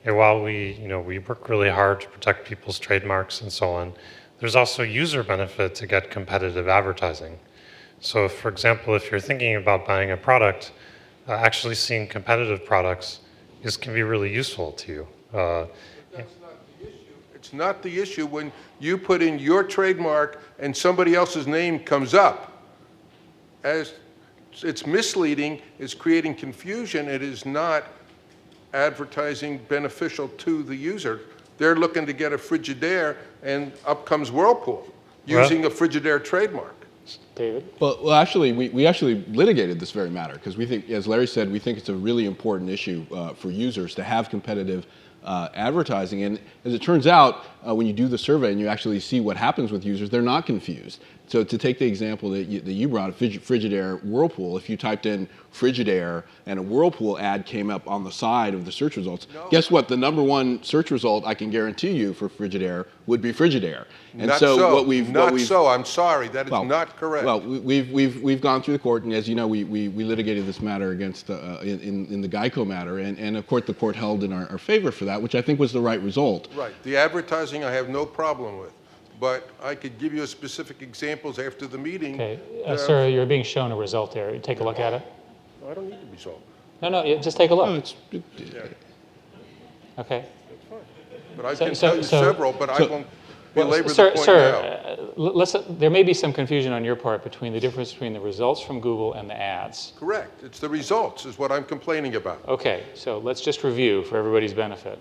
[SPEAKER 15] And while we work really hard to protect people's trademarks and so on, there's also user benefit to get competitive advertising. So for example, if you're thinking about buying a product, actually seeing competitive products can be really useful to you.
[SPEAKER 14] But that's not the issue. It's not the issue when you put in your trademark and somebody else's name comes up. As it's misleading, it's creating confusion, it is not advertising beneficial to the user. They're looking to get a Frigidaire, and up comes Whirlpool using a Frigidaire trademark.
[SPEAKER 2] David?
[SPEAKER 3] Well, actually, we actually litigated this very matter because we think, as Larry said, we think it's a really important issue for users to have competitive advertising. And as it turns out, when you do the survey and you actually see what happens with users, they're not confused. So to take the example that you brought, Frigidaire, Whirlpool, if you typed in Frigidaire and a Whirlpool ad came up on the side of the search results, guess what? The #1 search result I can guarantee you for Frigidaire would be Frigidaire. And
[SPEAKER 14] I'm sorry, that is not correct.
[SPEAKER 3] Well, we've gone through the court, and as you know, we litigated this matter against in the Geico matter, and of course the court held in our favor for that, which I think was the right result.
[SPEAKER 14] Right. The advertising I have no problem with, but I could give you specific examples after the meeting.
[SPEAKER 2] Okay, sir, you're being shown a result there. Take a look at it.
[SPEAKER 14] No, I don't need to be shown.
[SPEAKER 2] No, just take a look.
[SPEAKER 3] No,
[SPEAKER 2] okay.
[SPEAKER 14] But I can tell you several, but I won't belabor the point now.
[SPEAKER 2] Listen, there may be some confusion on your part between the difference between the results from Google and the ads.
[SPEAKER 14] Correct. It's the results is what I'm complaining about.
[SPEAKER 2] Okay, so let's just review for everybody's benefit.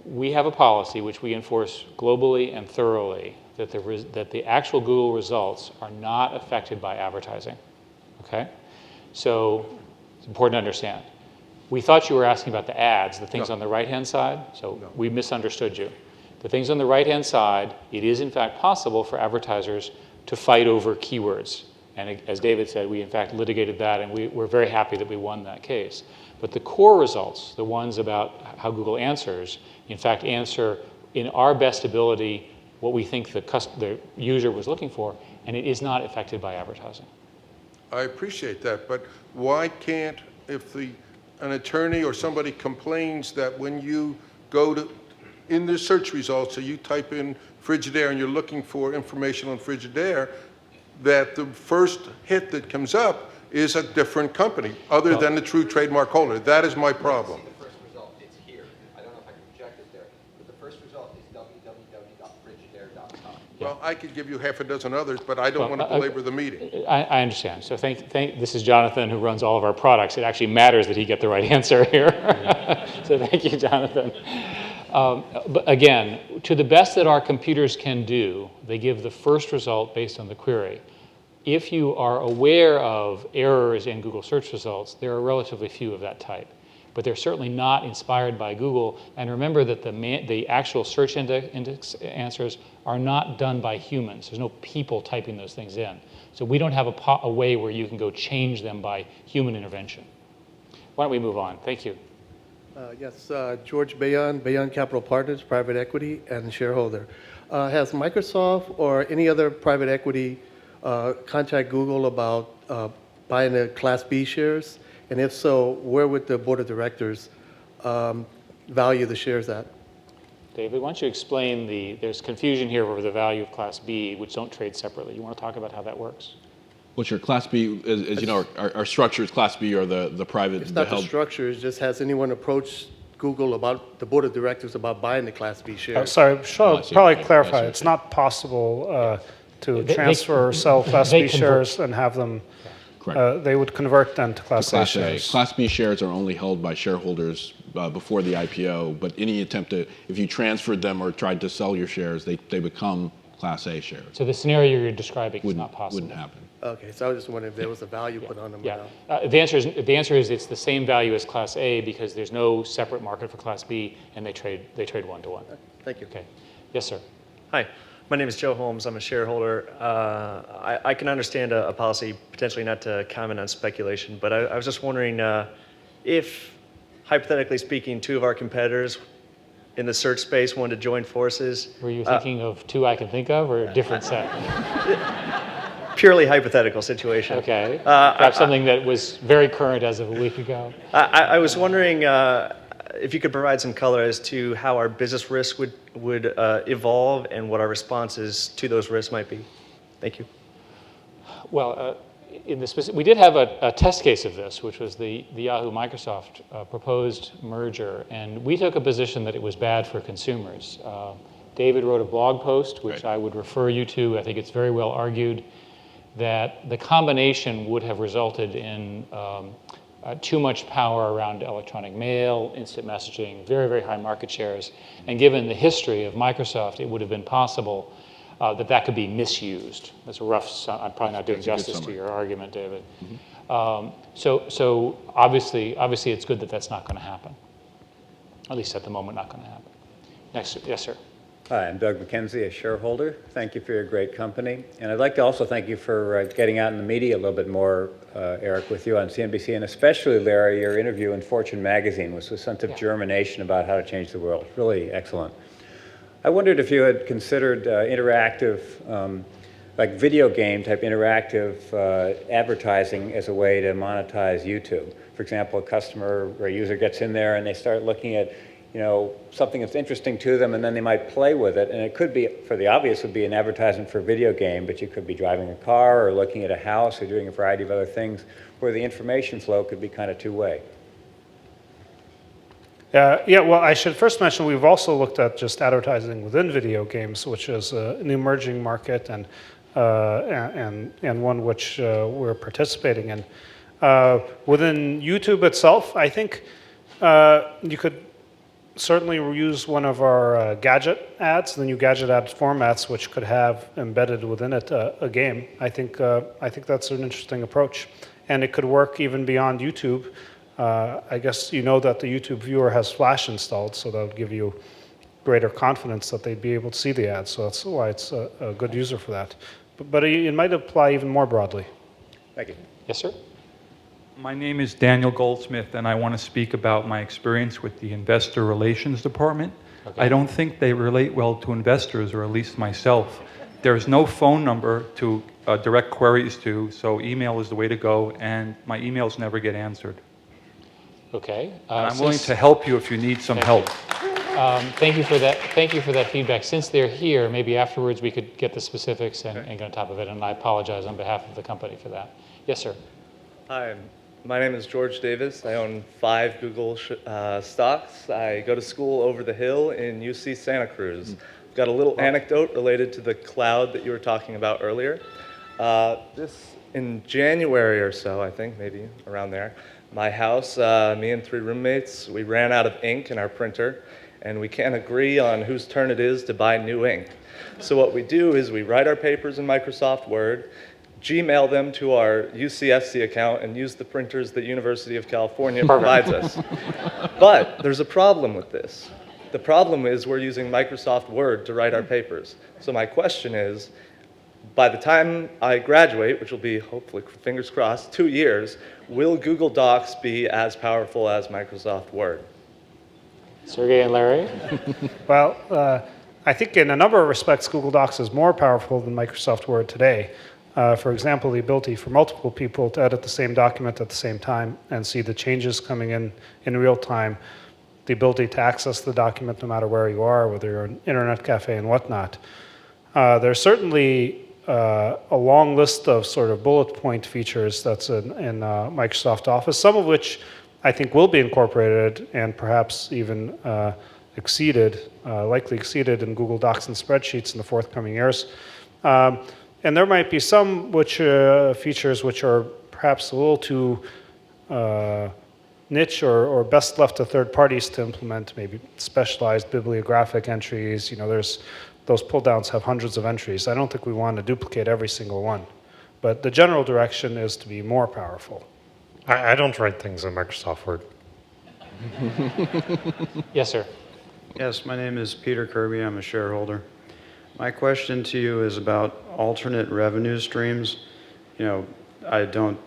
[SPEAKER 2] We have a policy which we enforce globally and thoroughly that the actual Google results are not affected by advertising. Okay? So it's important to understand. We thought you were asking about the ads, the things on the right-hand side, so we misunderstood you. The things on the right-hand side, it is in fact possible for advertisers to fight over keywords. And as David said, we in fact litigated that, and we're very happy that we won that case. But the core results, the ones about how Google answers, in fact answer in our best ability what we think the user was looking for, and it is not affected by advertising.
[SPEAKER 14] I appreciate that, but why can't, if an attorney or somebody complains that when you go to, in the search results, so you type in Frigidaire and you're looking for information on Frigidaire, that the first hit that comes up is a different company other than the true trademark holder. That is my problem.
[SPEAKER 16] The first result, it's here. I don't know if I can project it there, but the first result is www.frigidaire.com.
[SPEAKER 14] Well, I could give you half a dozen others, but I don't want to belabor the meeting.
[SPEAKER 2] I understand. So this is Jonathan who runs all of our products. It actually matters that he get the right answer here. So thank you, Jonathan. But again, to the best that our computers can do, they give the first result based on the query. If you are aware of errors in Google search results, there are relatively few of that type. But they're certainly not inspired by Google. And remember that the actual search index answers are not done by humans. There's no people typing those things in. So we don't have a way where you can go change them by human intervention. Why don't we move on? Thank you.
[SPEAKER 17] Yes, George Bayon Capital Partners, private equity and shareholder. Has Microsoft or any other private equity contact Google about buying the Class B shares? And if so, where would the board of directors value the shares at?
[SPEAKER 2] David, why don't you explain there's confusion here over the value of Class B, which don't trade separately. You want to talk about how that works?
[SPEAKER 3] What's your Class B, as you know, our structure is Class B or the private.
[SPEAKER 17] It's not the structure, it's just has anyone approached Google about the board of directors about buying the Class B shares?
[SPEAKER 9] Sorry, probably clarify. It's not possible to transfer or sell Class B shares and have them.
[SPEAKER 3] Correct.
[SPEAKER 9] They would convert then to Class A shares.
[SPEAKER 3] Class B shares are only held by shareholders before the IPO, but any attempt if you transferred them or tried to sell your shares, they become Class A shares.
[SPEAKER 2] So the scenario you're describing is not possible.
[SPEAKER 3] Wouldn't happen.
[SPEAKER 17] Okay, so I was just wondering if there was a value put on them.
[SPEAKER 2] Yeah, the answer is it's the same value as Class A because there's no separate market for Class B, and they trade one-to-one.
[SPEAKER 17] Thank you.
[SPEAKER 2] Okay. Yes, sir.
[SPEAKER 18] Hi. My name is Joe Holmes. I'm a shareholder. I can understand a policy potentially not to comment on speculation, but I was just wondering if, hypothetically speaking, two of our competitors in the search space wanted to join forces.
[SPEAKER 2] Were you thinking of two I can think of, or a different set?
[SPEAKER 18] Purely hypothetical situation.
[SPEAKER 2] Okay. Perhaps something that was very current as of a week ago.
[SPEAKER 18] I was wondering if you could provide some color as to how our business risk would evolve and what our responses to those risks might be. Thank you.
[SPEAKER 2] Well, we did have a test case of this, which was the Yahoo Microsoft proposed merger, and we took a position that it was bad for consumers. David wrote a blog post, which I would refer you to. I think it's very well argued that the combination would have resulted in too much power around electronic mail, instant messaging, very, very high market shares. And given the history of Microsoft, it would have been possible that could be misused. That's a rough, I'm probably not doing justice to your argument, David. So obviously it's good that that's not going to happen. At least at the moment, not going to happen. Next, yes, sir.
[SPEAKER 19] Hi, I'm Doug McKenzie, a shareholder. Thank you for your great company. And I'd like to also thank you for getting out in the media a little bit more, Eric, with you on CNBC, and especially, Larry, your interview in Fortune magazine was a sense of germination about how to change the world. Really excellent. I wondered if you had considered interactive, like video game type interactive advertising as a way to monetize YouTube. For example, a customer or a user gets in there and they start looking at something that's interesting to them, and then they might play with it. And it could be, for the obvious, would be an advertisement for a video game, but you could be driving a car or looking at a house or doing a variety of other things where the information flow could be kind of two-way.
[SPEAKER 9] Yeah, well, I should first mention we've also looked at just advertising within video games, which is an emerging market and one which we're participating in. Within YouTube itself, I think you could certainly use one of our gadget ads, the new gadget ad formats, which could have embedded within it a game. I think that's an interesting approach, and it could work even beyond YouTube. I guess you know that the YouTube viewer has Flash installed, so that would give you greater confidence that they'd be able to see the ads. So that's why it's a good user for that. But it might apply even more broadly.
[SPEAKER 19] Thank you.
[SPEAKER 2] Yes, sir.
[SPEAKER 20] My name is Daniel Goldsmith, and I want to speak about my experience with the Investor Relations Department. Okay. I don't think they relate well to investors, or at least myself. There's no phone number to direct queries to, so email is the way to go, and my emails never get answered.
[SPEAKER 2] Okay.
[SPEAKER 20] I'm willing to help you if you need some help.
[SPEAKER 2] Thank you for that. Thank you for that feedback. Since they're here, maybe afterwards we could get the specifics and get on top of it, and I apologize on behalf of the company for that. Yes, sir.
[SPEAKER 21] Hi. My name is George Davis. I own 5 Google stocks. I go to school over the hill in UC Santa Cruz. I've got a little anecdote related to the cloud that you were talking about earlier. In January or so, I think, maybe around there, my house, me and 3 roommates, we ran out of ink in our printer, and we can't agree on whose turn it is to buy new ink. So what we do is we write our papers in Microsoft Word, Gmail them to our UCSC account, and use the printers that University of California provides us. But there's a problem with this. The problem is we're using Microsoft Word to write our papers. So my question is, by the time I graduate, which will be, hopefully, fingers crossed, 2 years, will Google Docs be as powerful as Microsoft Word?
[SPEAKER 2] Sergey and Larry?
[SPEAKER 9] Well, I think in a number of respects, Google Docs is more powerful than Microsoft Word today. For example, the ability for multiple people to edit the same document at the same time and see the changes coming in real time, the ability to access the document no matter where you are, whether you're in an internet cafe and whatnot. There's certainly a long list of sort of bullet point features that's in Microsoft Office, some of which I think will be incorporated and perhaps even likely exceeded in Google Docs and spreadsheets in the forthcoming years. And there might be some features which are perhaps a little too niche or best left to third parties to implement, maybe specialized bibliographic entries. Those pull downs have hundreds of entries. I don't think we want to duplicate every single one. But the general direction is to be more powerful.
[SPEAKER 15] I don't write things in Microsoft Word.
[SPEAKER 2] Yes, sir.
[SPEAKER 22] Yes, my name is Peter Kirby. I'm a shareholder.
[SPEAKER 1] My question to you is about alternate revenue streams. You know, I don't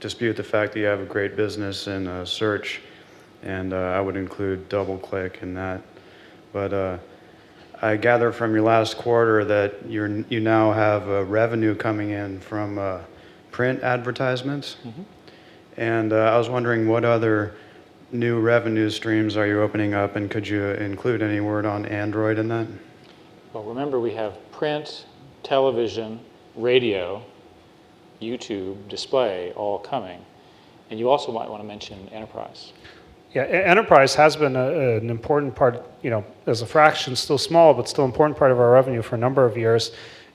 [SPEAKER 1] dispute the fact that you have a great business in search, and I would include DoubleClick in that. But I gather from your last quarter that you now have revenue coming in from print advertisements.
[SPEAKER 2] Mm-hmm.
[SPEAKER 1] And I was wondering what other new revenue streams are you opening up, and could you include any word on Android in that?
[SPEAKER 2] Well, remember we have print, television, radio, YouTube, display, all coming. And you also might want to mention enterprise.
[SPEAKER 9] Yeah, enterprise has been an important part, you know, as a fraction, still small, but still important part of our revenue for a number of years.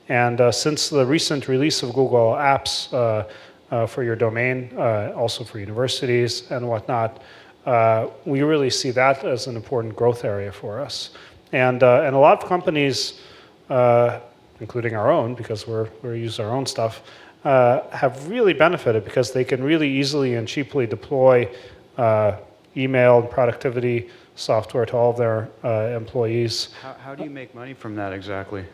[SPEAKER 9] And since the recent release of Google Apps for your domain, also for universities and whatnot, we really see that as an important growth area for us. And a lot of companies, including our own, because we use our own stuff, have really benefited because they can really easily and cheaply deploy email and productivity software to all of their employees.
[SPEAKER 1] How do you make money from that exactly?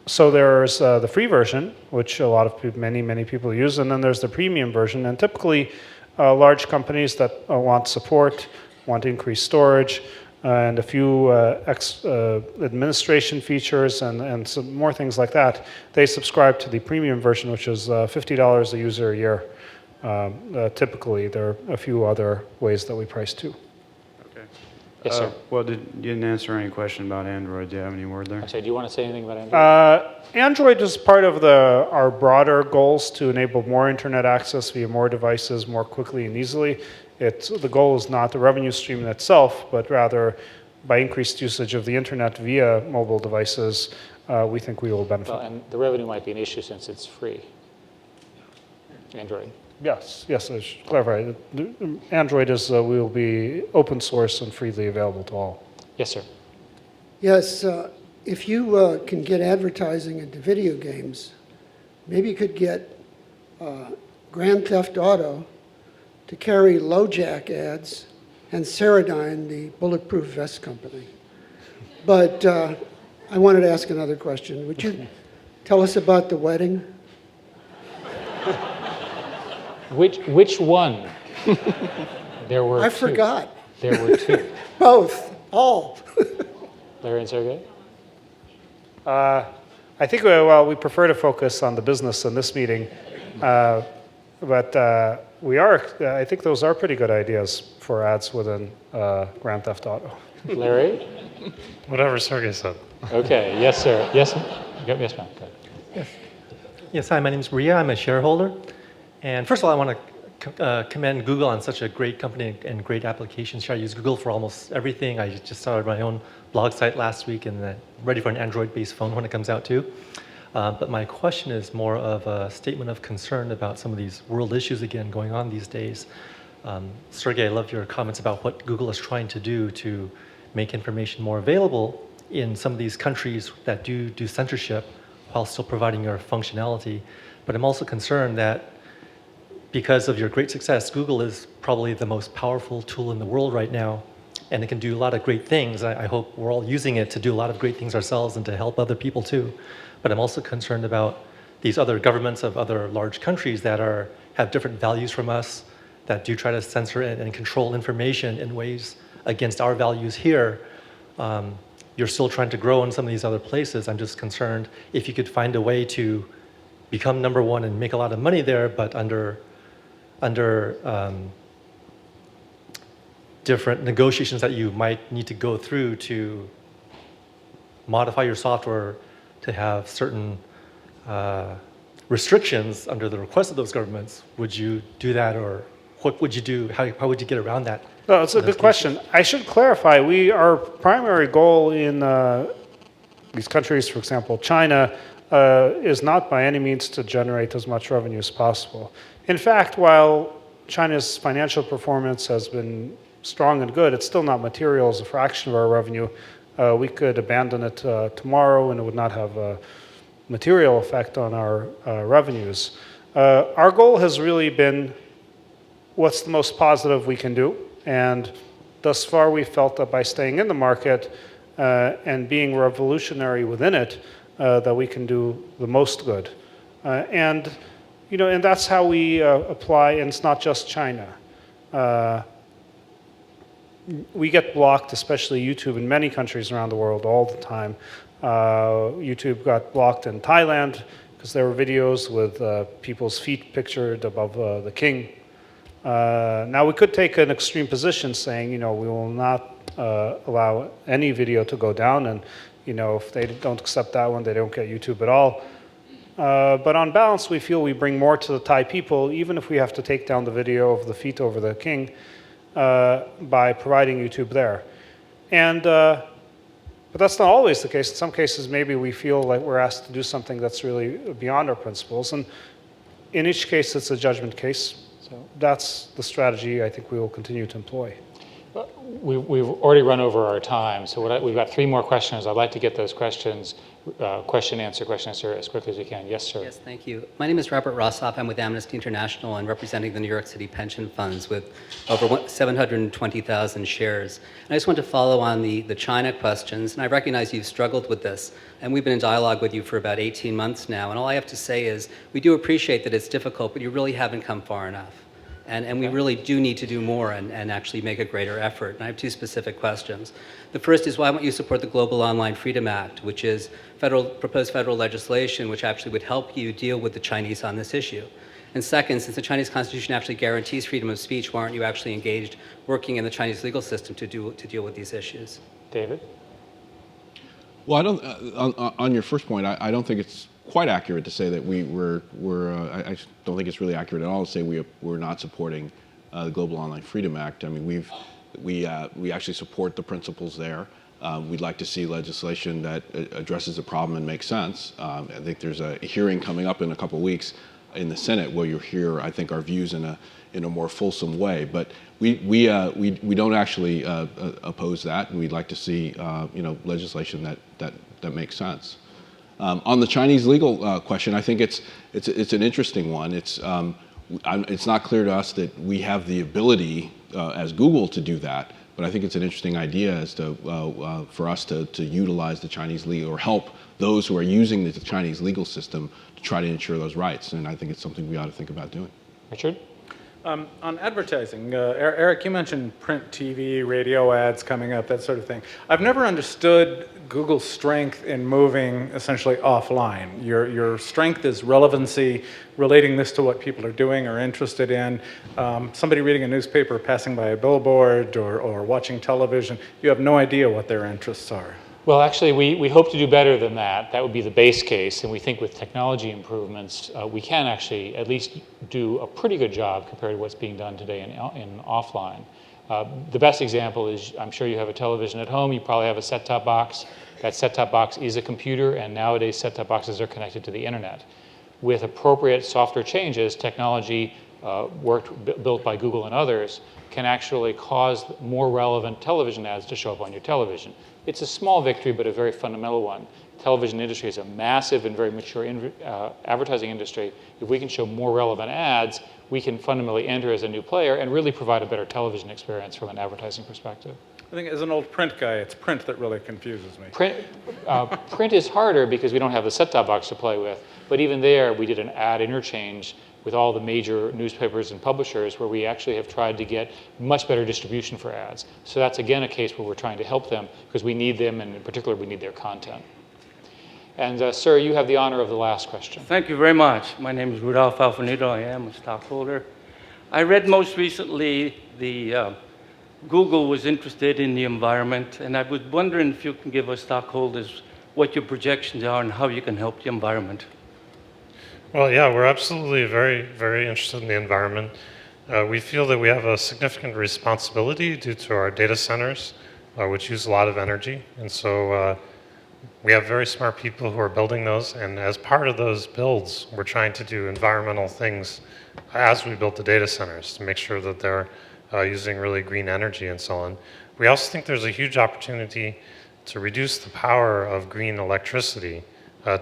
[SPEAKER 9] So there's the free version, which a lot of people, many people use, and then there's the premium version. And typically, large companies that want support, want increased storage, and a few administration features and some more things like that, they subscribe to the premium version, which is $50 a user a year. Typically, there are a few other ways that we price too.
[SPEAKER 1] Okay.
[SPEAKER 2] Yes, sir.
[SPEAKER 1] Well, you didn't answer any question about Android. Do you have any word there?
[SPEAKER 2] I'm sorry, do you want to say anything about Android?
[SPEAKER 9] Android is part of our broader goals to enable more internet access via more devices more quickly and easily. The goal is not the revenue stream in itself, but rather by increased usage of the internet via mobile devices, we think we will benefit.
[SPEAKER 2] Well, and the revenue might be an issue since it's free. Android.
[SPEAKER 9] Yes, I should clarify. Android will be open source and freely available to all.
[SPEAKER 2] Yes, sir.
[SPEAKER 6] Yes, if you can get advertising into video games, maybe you could get Grand Theft Auto to carry LoJack ads and Ceradyne, the bulletproof vest company. But I wanted to ask another question. Would you tell us about the wedding?
[SPEAKER 2] Which one? There were
[SPEAKER 6] I
[SPEAKER 2] two.
[SPEAKER 6] forgot.
[SPEAKER 2] There were two.
[SPEAKER 6] Both, all.
[SPEAKER 2] Larry and Sergey?
[SPEAKER 9] I think, we prefer to focus on the business in this meeting, but I think those are pretty good ideas for ads within Grand Theft Auto.
[SPEAKER 2] Larry?
[SPEAKER 15] Whatever Sergey said.
[SPEAKER 2] Okay, yes, sir. Yes, yes, ma'am. Go ahead.
[SPEAKER 22] Yes, hi, my name is Maria. I'm a shareholder. And first of all, I want to commend Google on such a great company and great applications here. I use Google for almost everything. I just started my own blog site last week, and I'm ready for an Android-based phone when it comes out too. But my question is more of a statement of concern about some of these world issues again going on these days. Sergey, I love your comments about what Google is trying to do to make information more available in some of these countries that do censorship while still providing your functionality. But I'm also concerned that because of your great success, Google is probably the most powerful tool in the world right now, and it can do a lot of great things. I hope we're all using it to do a lot of great things ourselves and to help other people too. But I'm also concerned about these other governments of other large countries that have different values from us, that do try to censor and control information in ways against our values here. You're still trying to grow in some of these other places. I'm just concerned if you could find a way to become number one and make a lot of money there, but under different negotiations that you might need to go through to modify your software to have certain restrictions under the request of those governments. Would you do that, or what would you do? How would you get around that?
[SPEAKER 9] No, it's a good question. I should clarify, our primary goal in these countries, for example, China, is not by any means to generate as much revenue as possible. In fact, while China's financial performance has been strong and good, it's still not material as a fraction of our revenue. We could abandon it tomorrow and it would not have a material effect on our revenues. Our goal has really been what's the most positive we can do. And thus far, we felt that by staying in the market, and being revolutionary within it that we can do the most good. And that's how we apply, and it's not just China. We get blocked, especially YouTube, in many countries around the world all the time. YouTube got blocked in Thailand because there were videos with people's feet pictured above the king. Now, we could take an extreme position saying, we will not allow any video to go down, and if they don't accept that one, they don't get YouTube at all. But on balance, we feel we bring more to the Thai people, even if we have to take down the video of the feet over the king, by providing YouTube there. But that's not always the case. In some cases, maybe we feel like we're asked to do something that's really beyond our principles. And in each case, it's a judgment case. So that's the strategy I think we will continue to employ.
[SPEAKER 2] We've already run over our time, so we've got 3 more questions. I'd like to get those questions, question, answer, as quickly as we can. Yes, sir.
[SPEAKER 4] Yes, thank you. My name is Robert Rossoff. I'm with Amnesty International and representing the New York City pension funds with over 720,000 shares. And I just want to follow on the China questions, and I recognize you've struggled with this, and we've been in dialogue with you for about 18 months now, and all I have to say is we do appreciate that it's difficult, but you really haven't come far enough. And we really do need to do more and actually make a greater effort. And I have 2 specific questions. The first is why won't you support the Global Online Freedom Act, which is proposed federal legislation which actually would help you deal with the Chinese on this issue? And second, since the Chinese Constitution actually guarantees freedom of speech, why aren't you actually engaged working in the Chinese legal system to deal with these issues?
[SPEAKER 2] David?
[SPEAKER 3] Well, I don't. On your first point, I don't think it's quite accurate to say that I don't think it's really accurate at all to say we're not supporting the Global Online Freedom Act. I mean, we actually support the principles there. We'd like to see legislation that addresses the problem and makes sense. I think there's a hearing coming up in a couple of weeks in the Senate where you'll hear, I think, our views in a more fulsome way. But we don't actually oppose that, and we'd like to see legislation that makes sense. On the Chinese legal question, I think it's an interesting one. It's not clear to us that we have the ability as Google to do that, but I think it's an interesting idea as to for us to utilize the Chinese legal or help those who are using the Chinese legal system to try to ensure those rights. And I think it's something we ought to think about doing.
[SPEAKER 2] Richard?
[SPEAKER 12] On advertising, Eric, you mentioned print TV, radio ads coming up, that sort of thing. I've never understood Google's strength in moving essentially offline. Your strength is relevancy, relating this to what people are doing or interested in. Somebody reading a newspaper, passing by a billboard, or watching television, you have no idea what their interests are.
[SPEAKER 2] Well, actually, we hope to do better than that. That would be the base case, and we think with technology improvements, we can actually at least do a pretty good job compared to what's being done today in offline. The best example is, I'm sure you have a television at home, you probably have a set-top box. That set-top box is a computer, and nowadays set-top boxes are connected to the internet. With appropriate software changes, technology built by Google and others can actually cause more relevant television ads to show up on your television. It's a small victory, but a very fundamental one. The television industry is a massive and very mature advertising industry. If we can show more relevant ads, we can fundamentally enter as a new player and really provide a better television experience from an advertising perspective.
[SPEAKER 12] I think as an old print guy, it's print that really confuses me.
[SPEAKER 2] Print is harder because we don't have the set-top box to play with, but even there, we did an ad interchange with all the major newspapers and publishers where we actually have tried to get much better distribution for ads. So that's again a case where we're trying to help them because we need them, and in particular we need their content. And sir, you have the honor of the last question.
[SPEAKER 7] Thank you very much. My name is Rudolph Alfanito. I am a stockholder. I read most recently Google was interested in the environment, and I was wondering if you can give us stockholders what your projections are and how you can help the environment.
[SPEAKER 15] Well, yeah, we're absolutely very, very interested in the environment. We feel that we have a significant responsibility due to our data centers, which use a lot of energy. And so we have very smart people who are building those. And as part of those builds, we're trying to do environmental things as we build the data centers to make sure that they're using really green energy and so on. We also think there's a huge opportunity to reduce the power of green electricity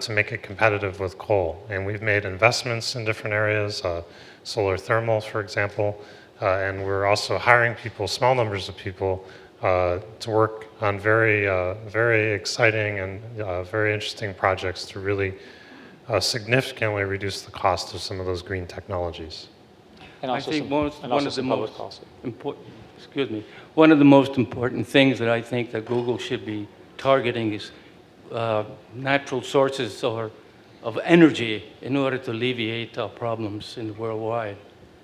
[SPEAKER 15] to make it competitive with coal. And we've made investments in different areas, solar thermal, for example, and we're also hiring people, small numbers of people, to work on very exciting and very interesting projects to really significantly reduce the cost of some of those green technologies.
[SPEAKER 2] And also
[SPEAKER 7] I think
[SPEAKER 2] one
[SPEAKER 7] of the most important things that I think that Google should be targeting is natural sources of energy in order to alleviate our problems in the worldwide.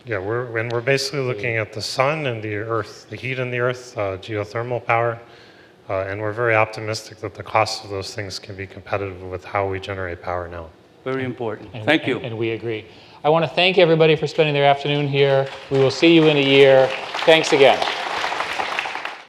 [SPEAKER 15] Yeah, we're basically looking at the sun and the earth, the heat in the earth, geothermal power, and we're very optimistic that the cost of those things can be competitive with how we generate power now.
[SPEAKER 7] Very important. Thank you.
[SPEAKER 2] And we agree. I want to thank everybody for spending their afternoon here. We will see you in a year. Thanks again.